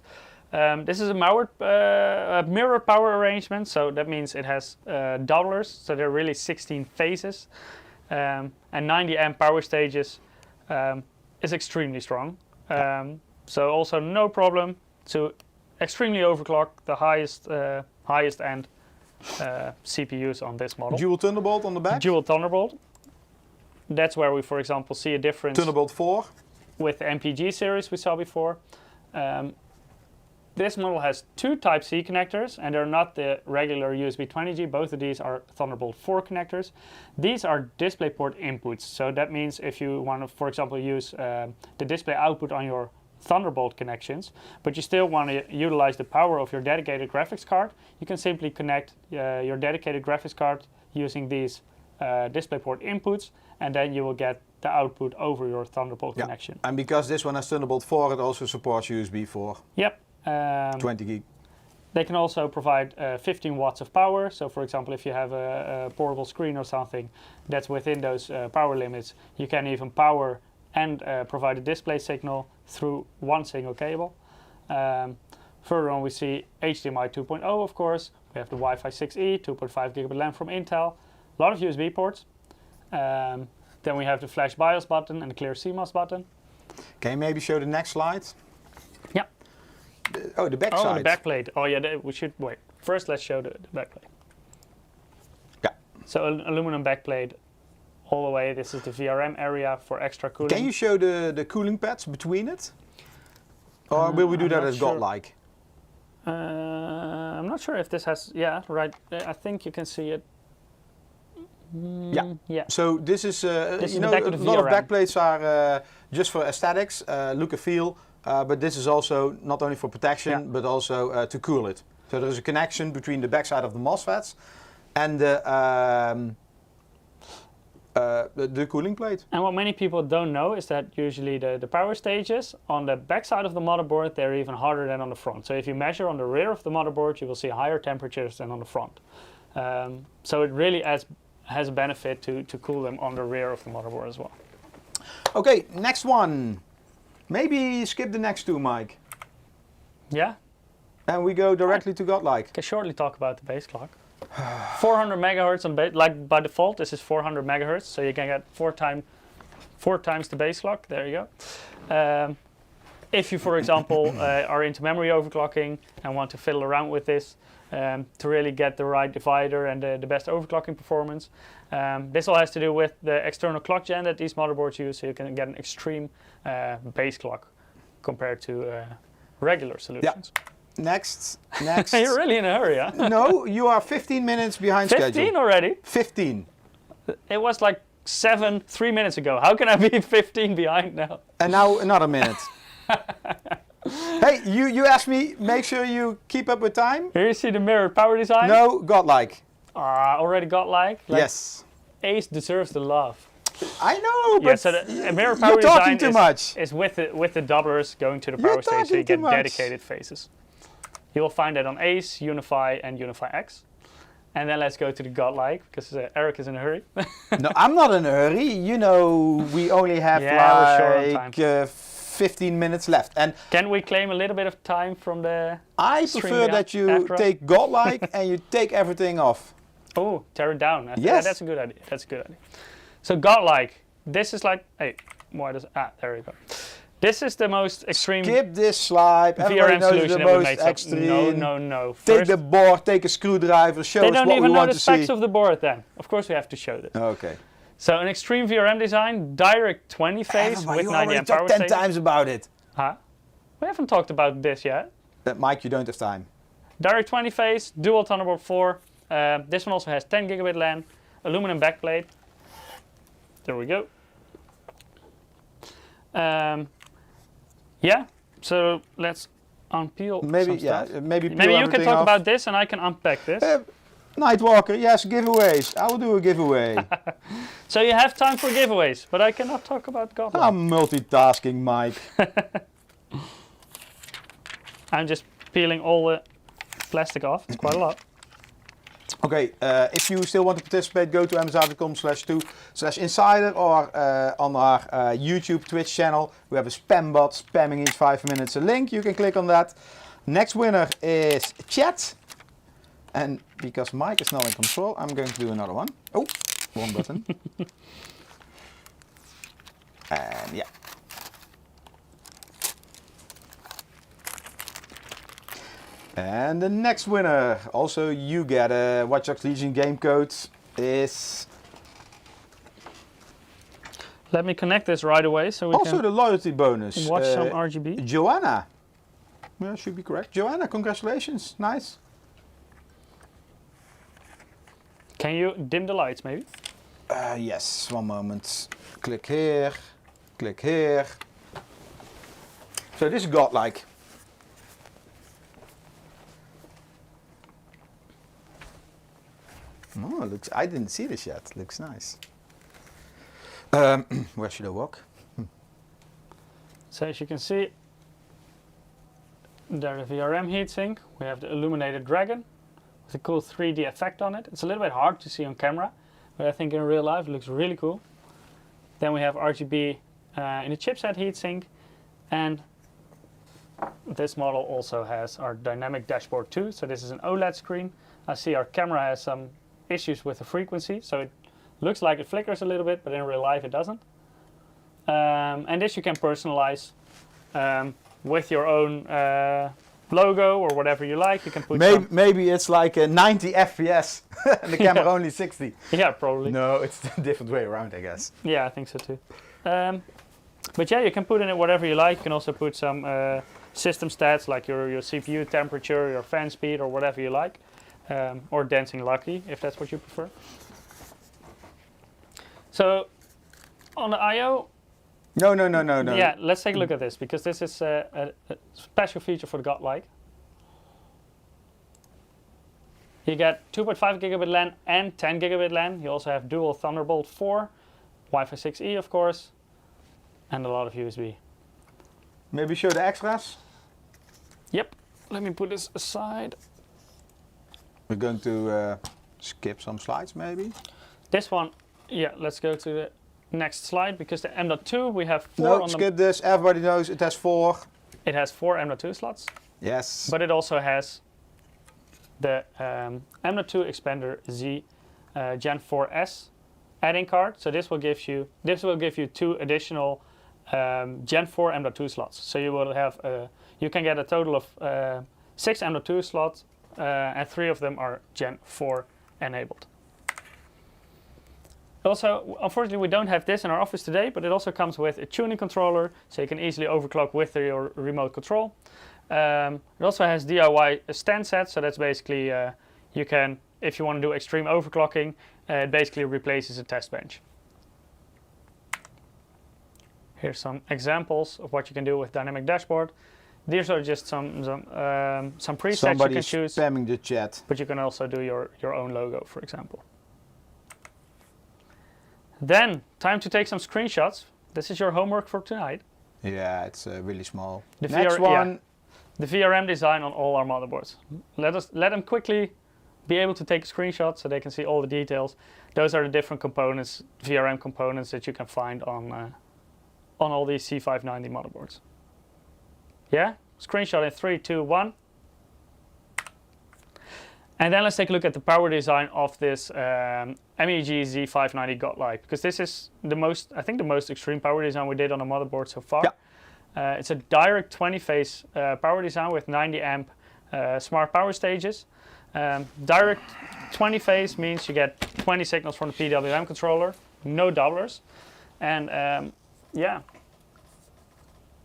This is a mirror power arrangement, so that means it has doublers, so there are really 16 phases. And 90 amp power stages is extremely strong. So also no problem to extremely overclock the highest end CPUs on this model. Dual Thunderbolt on the back? Dual Thunderbolt. That's where we, for example, see a difference. Thunderbolt 4? With the MPG series we saw before. This model has two Type-C connectors, and they're not the regular USB 20G. Both of these are Thunderbolt 4 connectors. These are DisplayPort inputs. So that means if you want to, for example, use the display output on your Thunderbolt connections, but you still want to utilize the power of your dedicated graphics card, you can simply connect your dedicated graphics card using these DisplayPort inputs, and then you will get the output over your Thunderbolt connection. And because this one has Thunderbolt 4, it also supports USB 4. Yep. 20 gig. They can also provide 15 watts of power. So for example, if you have a portable screen or something that's within those power limits, you can even power and provide a display signal through one single cable. Further on we see HDMI 2.0 of course. We have the Wi-Fi 6E, 2.5 gigabit LAN from Intel. A lot of USB ports. Then we have the flash BIOS button and the clear CMOS button. Can you maybe show the next slide? Yeah. The back Oh, side. the backplate. Oh yeah, we should wait. First, let's show the backplate. Yeah. So an aluminum backplate all the way. This is the VRM area for extra cooling. Can you show the cooling pads between it? Or will we do that as Godlike? I'm not sure if this has. Yeah, right. I think you can see it. Yeah. Yeah. So this is, This you is know, the back a of the lot of VRM. backplates are just for aesthetics, look and feel, but this is also not only for protection, but also to cool it. So there is a connection between the backside of the MOSFETs and the cooling plate. And what many people don't know is that usually the power stages on the backside of the motherboard, they're even harder than on the front. So if you measure on the rear of the motherboard, you will see higher temperatures than on the front. So it really has a benefit to cool them on the rear of the motherboard as well. Okay, next one. Maybe skip the next two, Mike. Yeah, And we go directly to Godlike. I can shortly talk about the base clock. 400 megahertz on base, like by default, this is 400 megahertz, so you can get four times the base clock. There you go. If you, for example, are into memory overclocking and want to fiddle around with this to really get the right divider and the best overclocking performance, this all has to do with the external clock gen that these motherboards use, so you can get an extreme base clock compared to regular solutions. Yeah. Next. You're really in a hurry, huh? No, you are 15 minutes behind 15 schedule. already? 15. It was like 3 minutes ago. How can I be 15 behind now? And now another minute. Hey, you asked me, make sure you keep up with time? Here you see the mirrored power design. No, Godlike. Already Godlike. Yes. Ace deserves the love. I know, but Yeah, so the mirror power you're talking design too much. is with the doublers going to the power stage, so you get dedicated phases. You will find that on Ace, Unify, and Unify X. And then let's go to the Godlike, because Eric is in a hurry. No, I'm not in a hurry. You know, we only have we're short on time. 15 minutes left. And Can we claim a little bit of time from the I stream prefer that you after us? take Godlike and you take everything off. Oh, tear it down. Yes. That's a good idea. That's a good idea. So Godlike, this is like, hey, why does, there you go. This is the most extreme Skip this slide. Everybody VRM knows solution the that we most made. So extreme. No. Take First, the board, take a screwdriver, show they us don't what we even know want the to specs see. of the board then. Of course we have to show this. Okay. So an extreme VRM design, direct 20 phase with you 90 already amp power talked 10 station. times about it. Huh? We haven't talked about this yet. Mike, you don't have time. Direct 20 phase, dual Thunderbolt 4. This one also has 10 gigabit LAN, aluminum backplate. There we go. Yeah, so let's unpeel Maybe, some stuff. maybe peel Maybe you can everything talk off. about this and I can unpack this. Nightwalker, yes, giveaways. I will do a giveaway. So you have time for giveaways, but I cannot talk about Godlike. I'm multitasking, Mike. I'm just peeling all the plastic off. It's quite a lot. Okay, if you still want to participate, go to msi.com/2/insider or on our YouTube, Twitch channel. We have a spam bot spamming each 5 minutes a link. You can click on that. Next winner is Chat. And because Mike is not in control, I'm going to do another one. Oh, one button. And yeah. And the next winner, also you get a Watch Dogs Legion game code, is Let me connect this right away so we also can the loyalty bonus. watch some RGB. Joanna. Yeah, should be correct. Joanna, congratulations. Nice. Can you dim the lights maybe? Yes, one moment. Click here. Click here. So this is Godlike. Oh, looks. I didn't see this yet. Looks nice. Where should I walk? So as you can see, There's the VRM heatsink. We have the illuminated dragon with a cool 3D effect on it. It's a little bit hard to see on camera, but I think in real life it looks really cool. Then we have RGB in the chipset heatsink, and this model also has our dynamic dashboard too. So this is an OLED screen. I see our camera has some issues with the frequency, so it looks like it flickers a little bit, but in real life it doesn't. And this you can personalize with your own logo or whatever you like. You can put maybe it's like a 90 FPS and the camera only 60. Yeah, probably. No, it's the different way around, I guess. Yeah, I think so too. But yeah, you can put in it whatever you like. You can also put some system stats like your CPU temperature, your fan speed, or whatever you like. Or dancing lucky, if that's what you prefer. So, on the I/O. No. Yeah, let's take a look at this, because this is a special feature for the Godlike. You get 2.5 gigabit LAN and 10 gigabit LAN. You also have dual Thunderbolt 4, Wi-Fi 6E, of course, and a lot of USB. Maybe show the extras? Yep. Let me put this aside. We're going to skip some slides, maybe? This one, yeah, let's go to the next slide, because the M.2, we have 4 on No, skip this. Everybody knows it has 4. It has 4 M.2 slots. Yes. But it also has the M.2 Expander Z Gen 4S add-in card. So this will give you 2 additional Gen 4 M.2 slots. So you will have you can get a total of 6 M.2 slots, and 3 of them are Gen 4 enabled. Also, unfortunately, we don't have this in our office today, but it also comes with a tuning controller, so you can easily overclock with your remote control. It also has DIY stand sets, so that's basically you can, if you want to do extreme overclocking, it basically replaces a test bench. Here's some examples of what you can do with dynamic dashboard. These are just some presets Somebody you can choose. spamming the chat. But you can also do your own logo, for example. Then, time to take some screenshots. This is your homework for tonight. Yeah, it's really small. The Next one. Yeah, the VRM design on all our motherboards. Let them quickly be able to take a screenshot so they can see all the details. Those are the different components, VRM components that you can find on all these Z590 motherboards. Yeah, screenshot in 3, 2, 1. And then let's take a look at the power design of this MEG Z590 Godlike, because this is the most extreme power design we did on a motherboard so far. Yeah. It's a direct 20-phase power design with 90 amp smart power stages. Direct 20-phase means you get 20 signals from the PWM controller, no doublers. And yeah,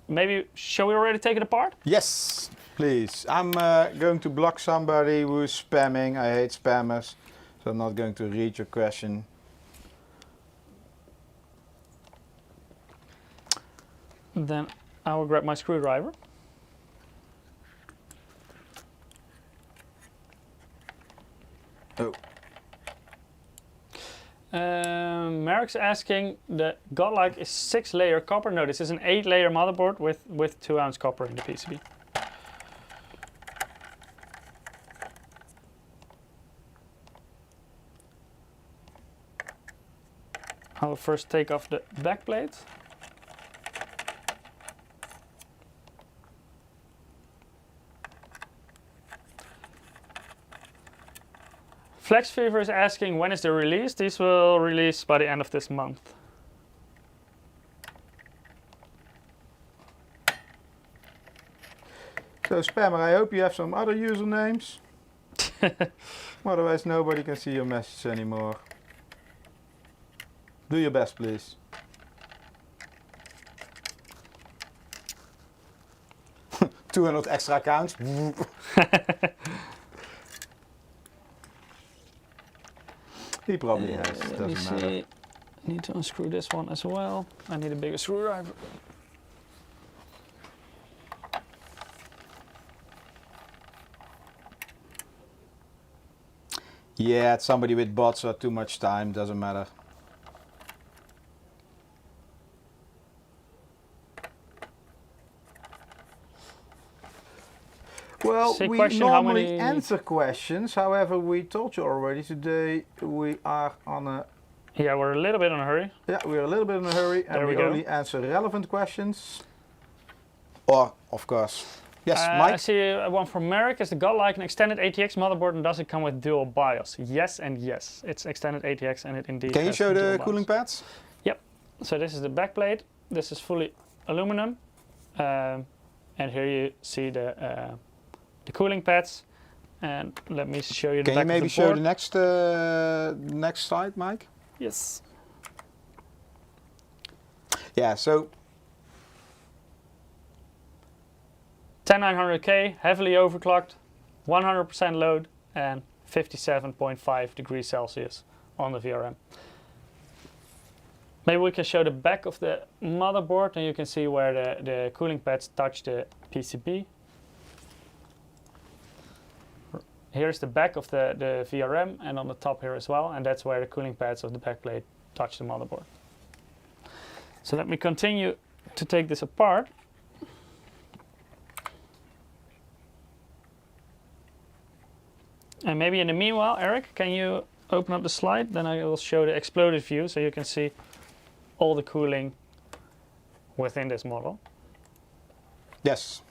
maybe, shall we already take it apart? Yes, please. I'm going to block somebody who is spamming. I hate spammers, so I'm not going to read your question. Then I will grab my screwdriver. Oh. Marek's asking, the Godlike is 6-layer copper. No, this is an 8-layer motherboard with 2-ounce copper in the PCB. I will first take off the back plate. Flex Fever is asking, when is the release? These will release by the end of this month. So spammer, I hope you have some other usernames. Otherwise nobody can see your message anymore. Do your best, please. $200 extra accounts. He probably has, doesn't matter. I need to unscrew this one as well. I need a bigger screwdriver. Yeah, it's somebody with bots or too much time, doesn't matter. Well, Say we question, how normally many- answer questions. However, we told you already today we are on a Yeah, we're a little bit in a hurry. we're a little bit in a hurry, and There we we go. only answer relevant questions. Or, of course, yes, I Mike. see one from Merrick. Is the Godlike an extended ATX motherboard, and does it come with dual BIOS? Yes and yes. It's extended ATX, and it indeed Can you has show dual the BIOS. cooling pads? Yep. So this is the backplate. This is fully aluminum, and here you see the cooling pads. And let me show you the Can back you maybe of the show board. the next slide, Mike? Yes. Yeah. So 10900K, heavily overclocked, 100% load, and 57.5 degrees Celsius on the VRM. Maybe we can show the back of the motherboard, and you can see where the cooling pads touch the PCB. Here's the back of the VRM, and on the top here as well, and that's where the cooling pads of the backplate touch the motherboard. So let me continue to take this apart. And maybe in the meanwhile, Eric, can you open up the slide? Then I will show the exploded view so you can see all the cooling within this model. yes.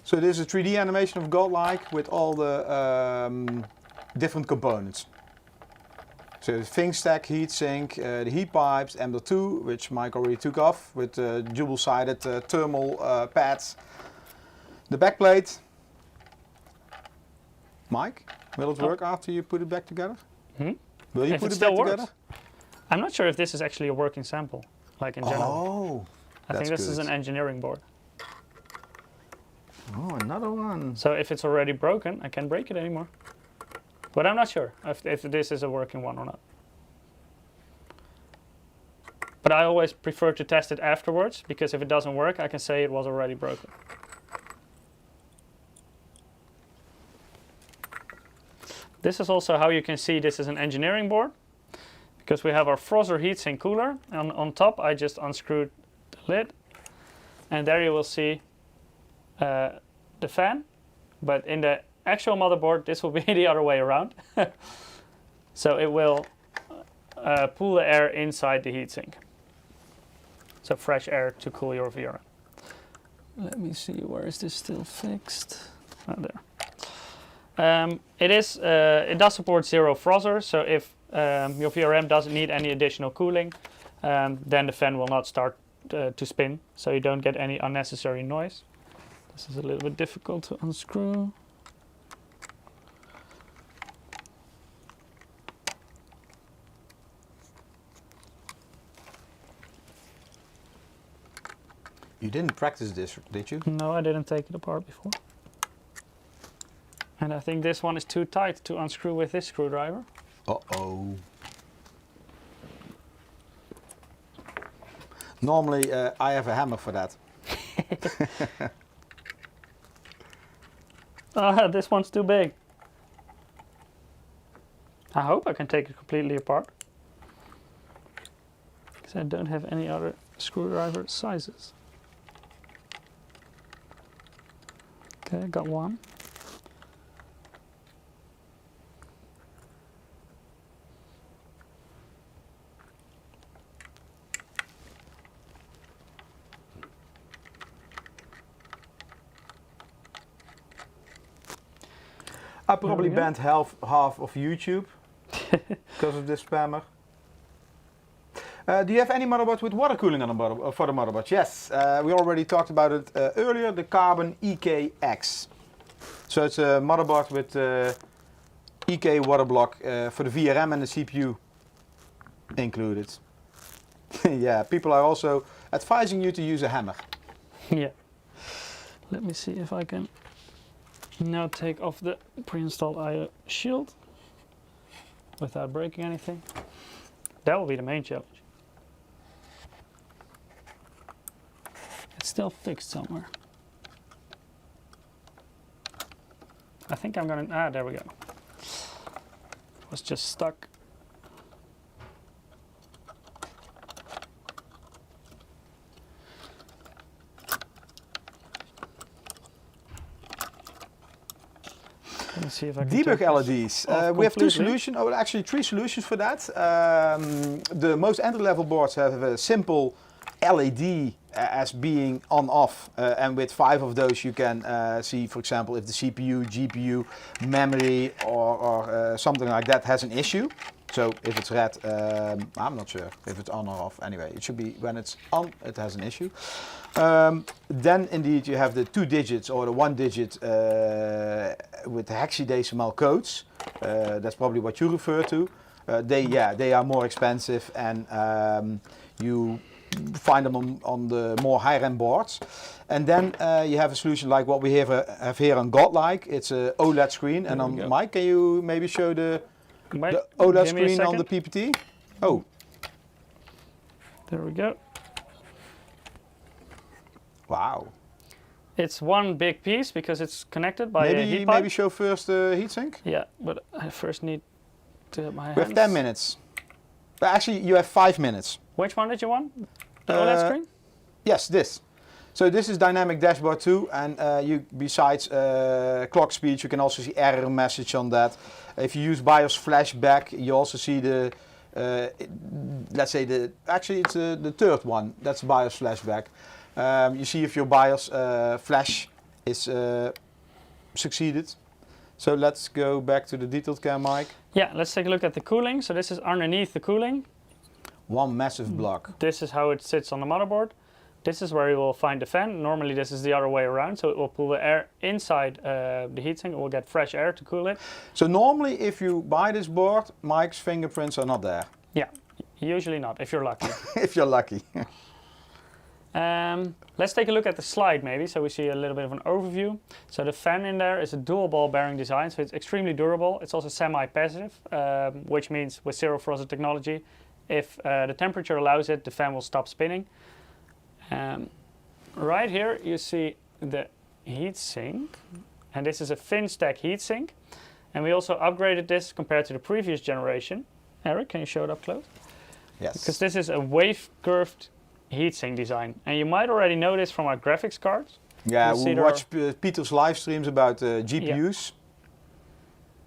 So this is a 3D animation of Godlike with all the different components. So the Think Stack, heatsink, the heat pipes, M.2, which Mike already took off with double-sided thermal pads. The backplate. Mike, will it work after you put it back together? Hmm? Will you If put it it back still works. together? I'm not sure if this is actually a working sample, like in general. Oh, I think that's this is good. an engineering board. Oh, another one. So if it's already broken, I can't break it anymore. But I'm not sure if this is a working one or not. But I always prefer to test it afterwards, because if it doesn't work, I can say it was already broken. This is also how you can see this is an engineering board, because we have our Frozr heatsink cooler, and on top I just unscrewed the lid, and there you will see the fan, but in the actual motherboard this will be the other way around. So it will pull the air inside the heatsink. So fresh air to cool your VRM. Let me see, where is this still fixed? Oh, there. It does support zero Frozr, so if your VRM doesn't need any additional cooling, then the fan will not start to spin, so you don't get any unnecessary noise. This is a little bit difficult to unscrew. You didn't practice this, did you? No, I didn't take it apart before. And I think this one is too tight to unscrew with this screwdriver. Uh-oh. Normally, I have a hammer for that. This one's too big. I hope I can take it completely apart, because I don't have any other screwdriver sizes. Okay, I got one. I probably There we go. banned half of YouTube because of this spammer. Do you have any motherboard with water cooling on the motherboard, for the motherboard? Yes, we already talked about it earlier, the Carbon EKX. So it's a motherboard with EK water block for the VRM and the CPU included. Yeah, people are also advising you to use a hammer. Yeah. Let me see if I can now take off the pre-installed IO shield without breaking anything. That will be the main challenge. It's still fixed somewhere. I think I'm gonna, there we go. It was just stuck. Let me see if I can Debug take this LEDs. off We have two completely. solutions, oh, actually 3 solutions for that. The most entry-level boards have a simple LED as being on-off, and with 5 of those you can see, for example, if the CPU, GPU, memory or something like that has an issue. So if it's red, I'm not sure if it's on or off. Anyway, it should be when it's on, it has an issue. Then indeed you have the 2 digits or the 1 digit with hexadecimal codes. That's probably what you refer to. They are more expensive, and you find them on the more higher-end boards. And then you have a solution like what we have here on Godlike. It's an OLED screen. And on Mike, can you maybe show the OLED screen on the PPT? Oh. There we go. Wow. It's one big piece because it's connected by a heat pipe. Maybe show first the heatsink? Yeah, but I first need to have my hands. We have 10 minutes. But actually, you have 5 minutes. Which one did you want? The OLED screen? Yes, this. So this is dynamic dashboard too, and you besides clock speed, you can also see error message on that. If you use BIOS flashback, you also see the, let's say it's the third one. That's BIOS flashback. You see if your BIOS flash is succeeded. So let's go back to the detailed cam, Mike. Yeah, let's take a look at the cooling. So this is underneath the cooling. One massive block. This is how it sits on the motherboard. This is where you will find the fan. Normally this is the other way around, so it will pull the air inside the heatsink. It will get fresh air to cool it. So normally if you buy this board, Mike's fingerprints are not there. Yeah, usually not, if you're lucky. If you're lucky. Let's take a look at the slide maybe, so we see a little bit of an overview. So the fan in there is a dual ball bearing design, so it's extremely durable. It's also semi-passive, which means with zero frost technology, if the temperature allows it, the fan will stop spinning. Right here you see the heatsink, and this is a fin stack heatsink. And we also upgraded this compared to the previous generation. Eric, can you show it up close? Yes. Because this is a wave curved heatsink design, and you might already know this from our graphics cards. Yeah, we watch Peter's live streams about GPUs. Yeah.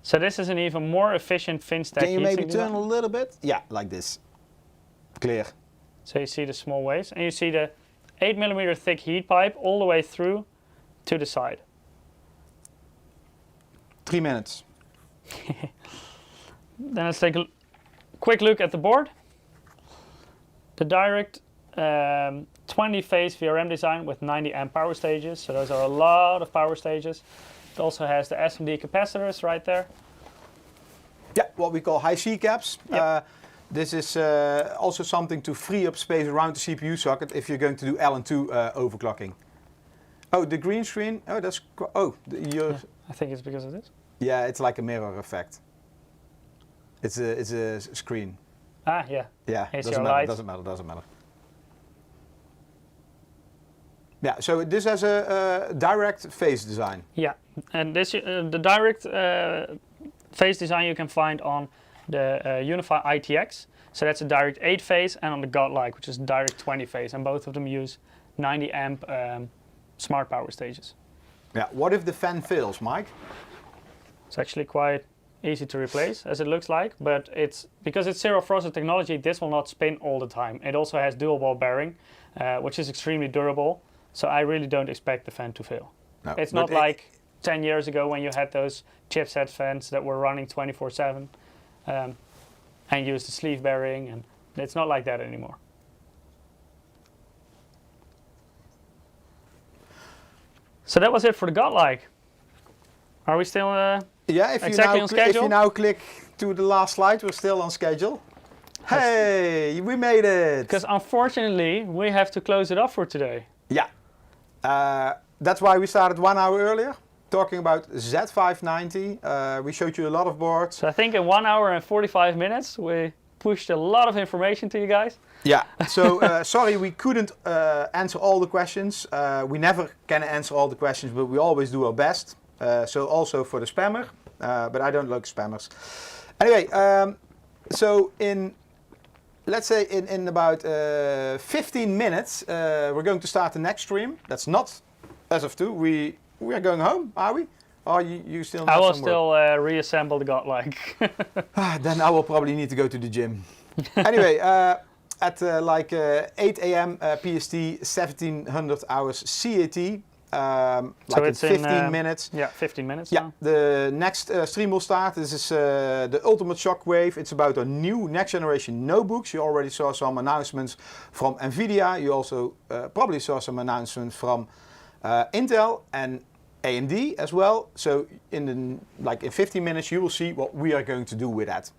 So this is an even more efficient fin stack heatsink. Can you maybe design. turn a little bit? Yeah, like this. Clear. So you see the small waves, and you see the 8mm thick heat pipe all the way through to the side. 3 minutes. Then let's take a quick look at the board. The direct 20-phase VRM design with 90 amp power stages. So those are a lot of power stages. It also has the SMD capacitors right there. Yeah, what we call high C caps. Yep. This is also something to free up space around the CPU socket if you're going to do LN2 overclocking. Oh, the green screen. Oh, that's Yeah, I think it's because of this. Yeah, it's like a mirror effect. It's a screen. Ah, yeah. Yeah, Here's doesn't your matter, light. doesn't matter. Yeah, so this has a direct phase design. Yeah, and this the direct phase design you can find on the Unify ITX. So that's a direct 8-phase, and on the Godlike, which is direct 20-phase, and both of them use 90 amp smart power stages. Yeah, what if the fan fails, Mike? It's actually quite easy to replace, as it looks like, but because it's zero frost technology, this will not spin all the time. It also has dual ball bearing, which is extremely durable, so I really don't expect the fan to fail. No, it's not like 10 years ago when you had those chipset fans that were running 24/7 and used the sleeve bearing, and it's not like that anymore. So that was it for the Godlike. Are we still yeah, exactly on schedule? If you now click to the last slide, we're still on schedule. Hey, we made it! Because unfortunately, we have to close it off for today. Yeah, that's why we started 1 hour earlier, talking about Z590. We showed you a lot of boards. So I think in 1 hour and 45 minutes, we pushed a lot of information to you guys. Yeah, so sorry we couldn't answer all the questions. We never can answer all the questions, but we always do our best. So also for the spammer, but I don't like spammers. Anyway, so let's say in about 15 minutes, we're going to start the next stream. That's not as of 2. We are going home, are we? Or you still? I have will some still reassemble the Godlike. Then I will probably need to go to the gym. Anyway, at 8 a.m. PST, 1700 hours CAT. So like it's in 15 minutes. Yeah, 15 minutes. Yeah, now. the next stream will start. This is the ultimate shockwave. It's about our new next generation notebooks. You already saw some announcements from Nvidia. You also probably saw some announcements from Intel and AMD as well. So in 15 minutes you will see what we are going to do with that.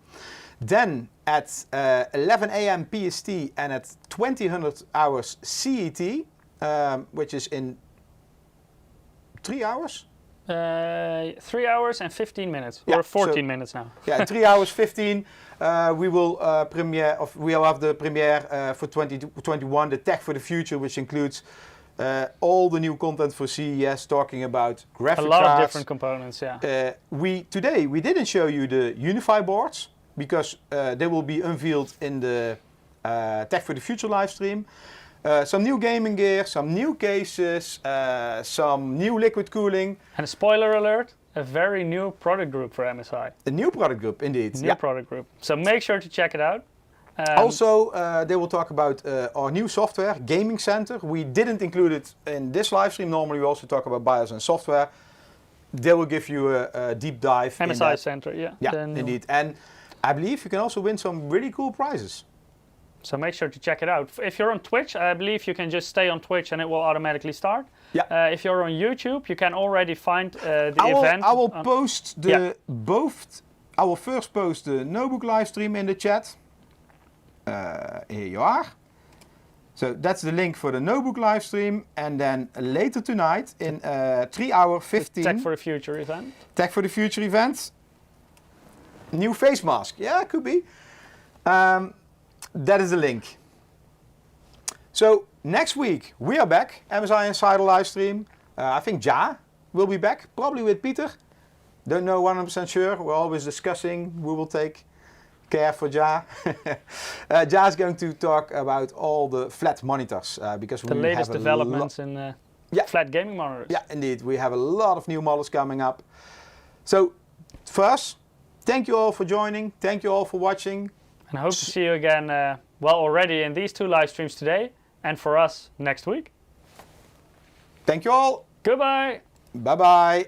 Then at 11 a.m. PST and at 2000 hours CET, which is in 3 hours? 3 hours and 15 minutes, Yeah, or 14 minutes now. Yeah, 3 hours 15. We will we'll have the premiere for 2021, the Tech for the Future, which includes all the new content for CES, talking about graphic A lot cards. of different components, yeah. Today we didn't show you the Unify boards because they will be unveiled in the Tech for the Future live stream. Some new gaming gear, some new cases, some new liquid cooling. And a spoiler alert, a very new product group for MSI. A new product group, indeed. New product group. So make sure to check it out. Also, they will talk about our new software, Gaming Center. We didn't include it in this live stream. Normally we also talk about BIOS and software. They will give you a deep dive. MSI Center, yeah. Yeah, indeed. And I believe you can also win some really cool prizes. So make sure to check it out. If you're on Twitch, I believe you can just stay on Twitch and it will automatically start. Yeah. If you're on YouTube, you can already find the event. I will post both. I will first post the notebook live stream in the chat. Here you are. So that's the link for the notebook live stream, and then later tonight in 3 hour 15. Tech for the Future event. Tech for the Future event. New face mask. Yeah, it could be. That is the link. So next week we are back. MSI Insider live stream. I think Ja will be back, probably with Peter. Don't know 100% sure. We're always discussing. We will take care for Ja. Ja is going to talk about all the flat monitors because the latest developments in flat gaming monitors. Yeah, indeed. We have a lot of new models coming up. So first, thank you all for joining. Thank you all for watching. And I hope to see you again, already in these 2 live streams today, and for us next week. Thank you all. Goodbye. Bye-bye.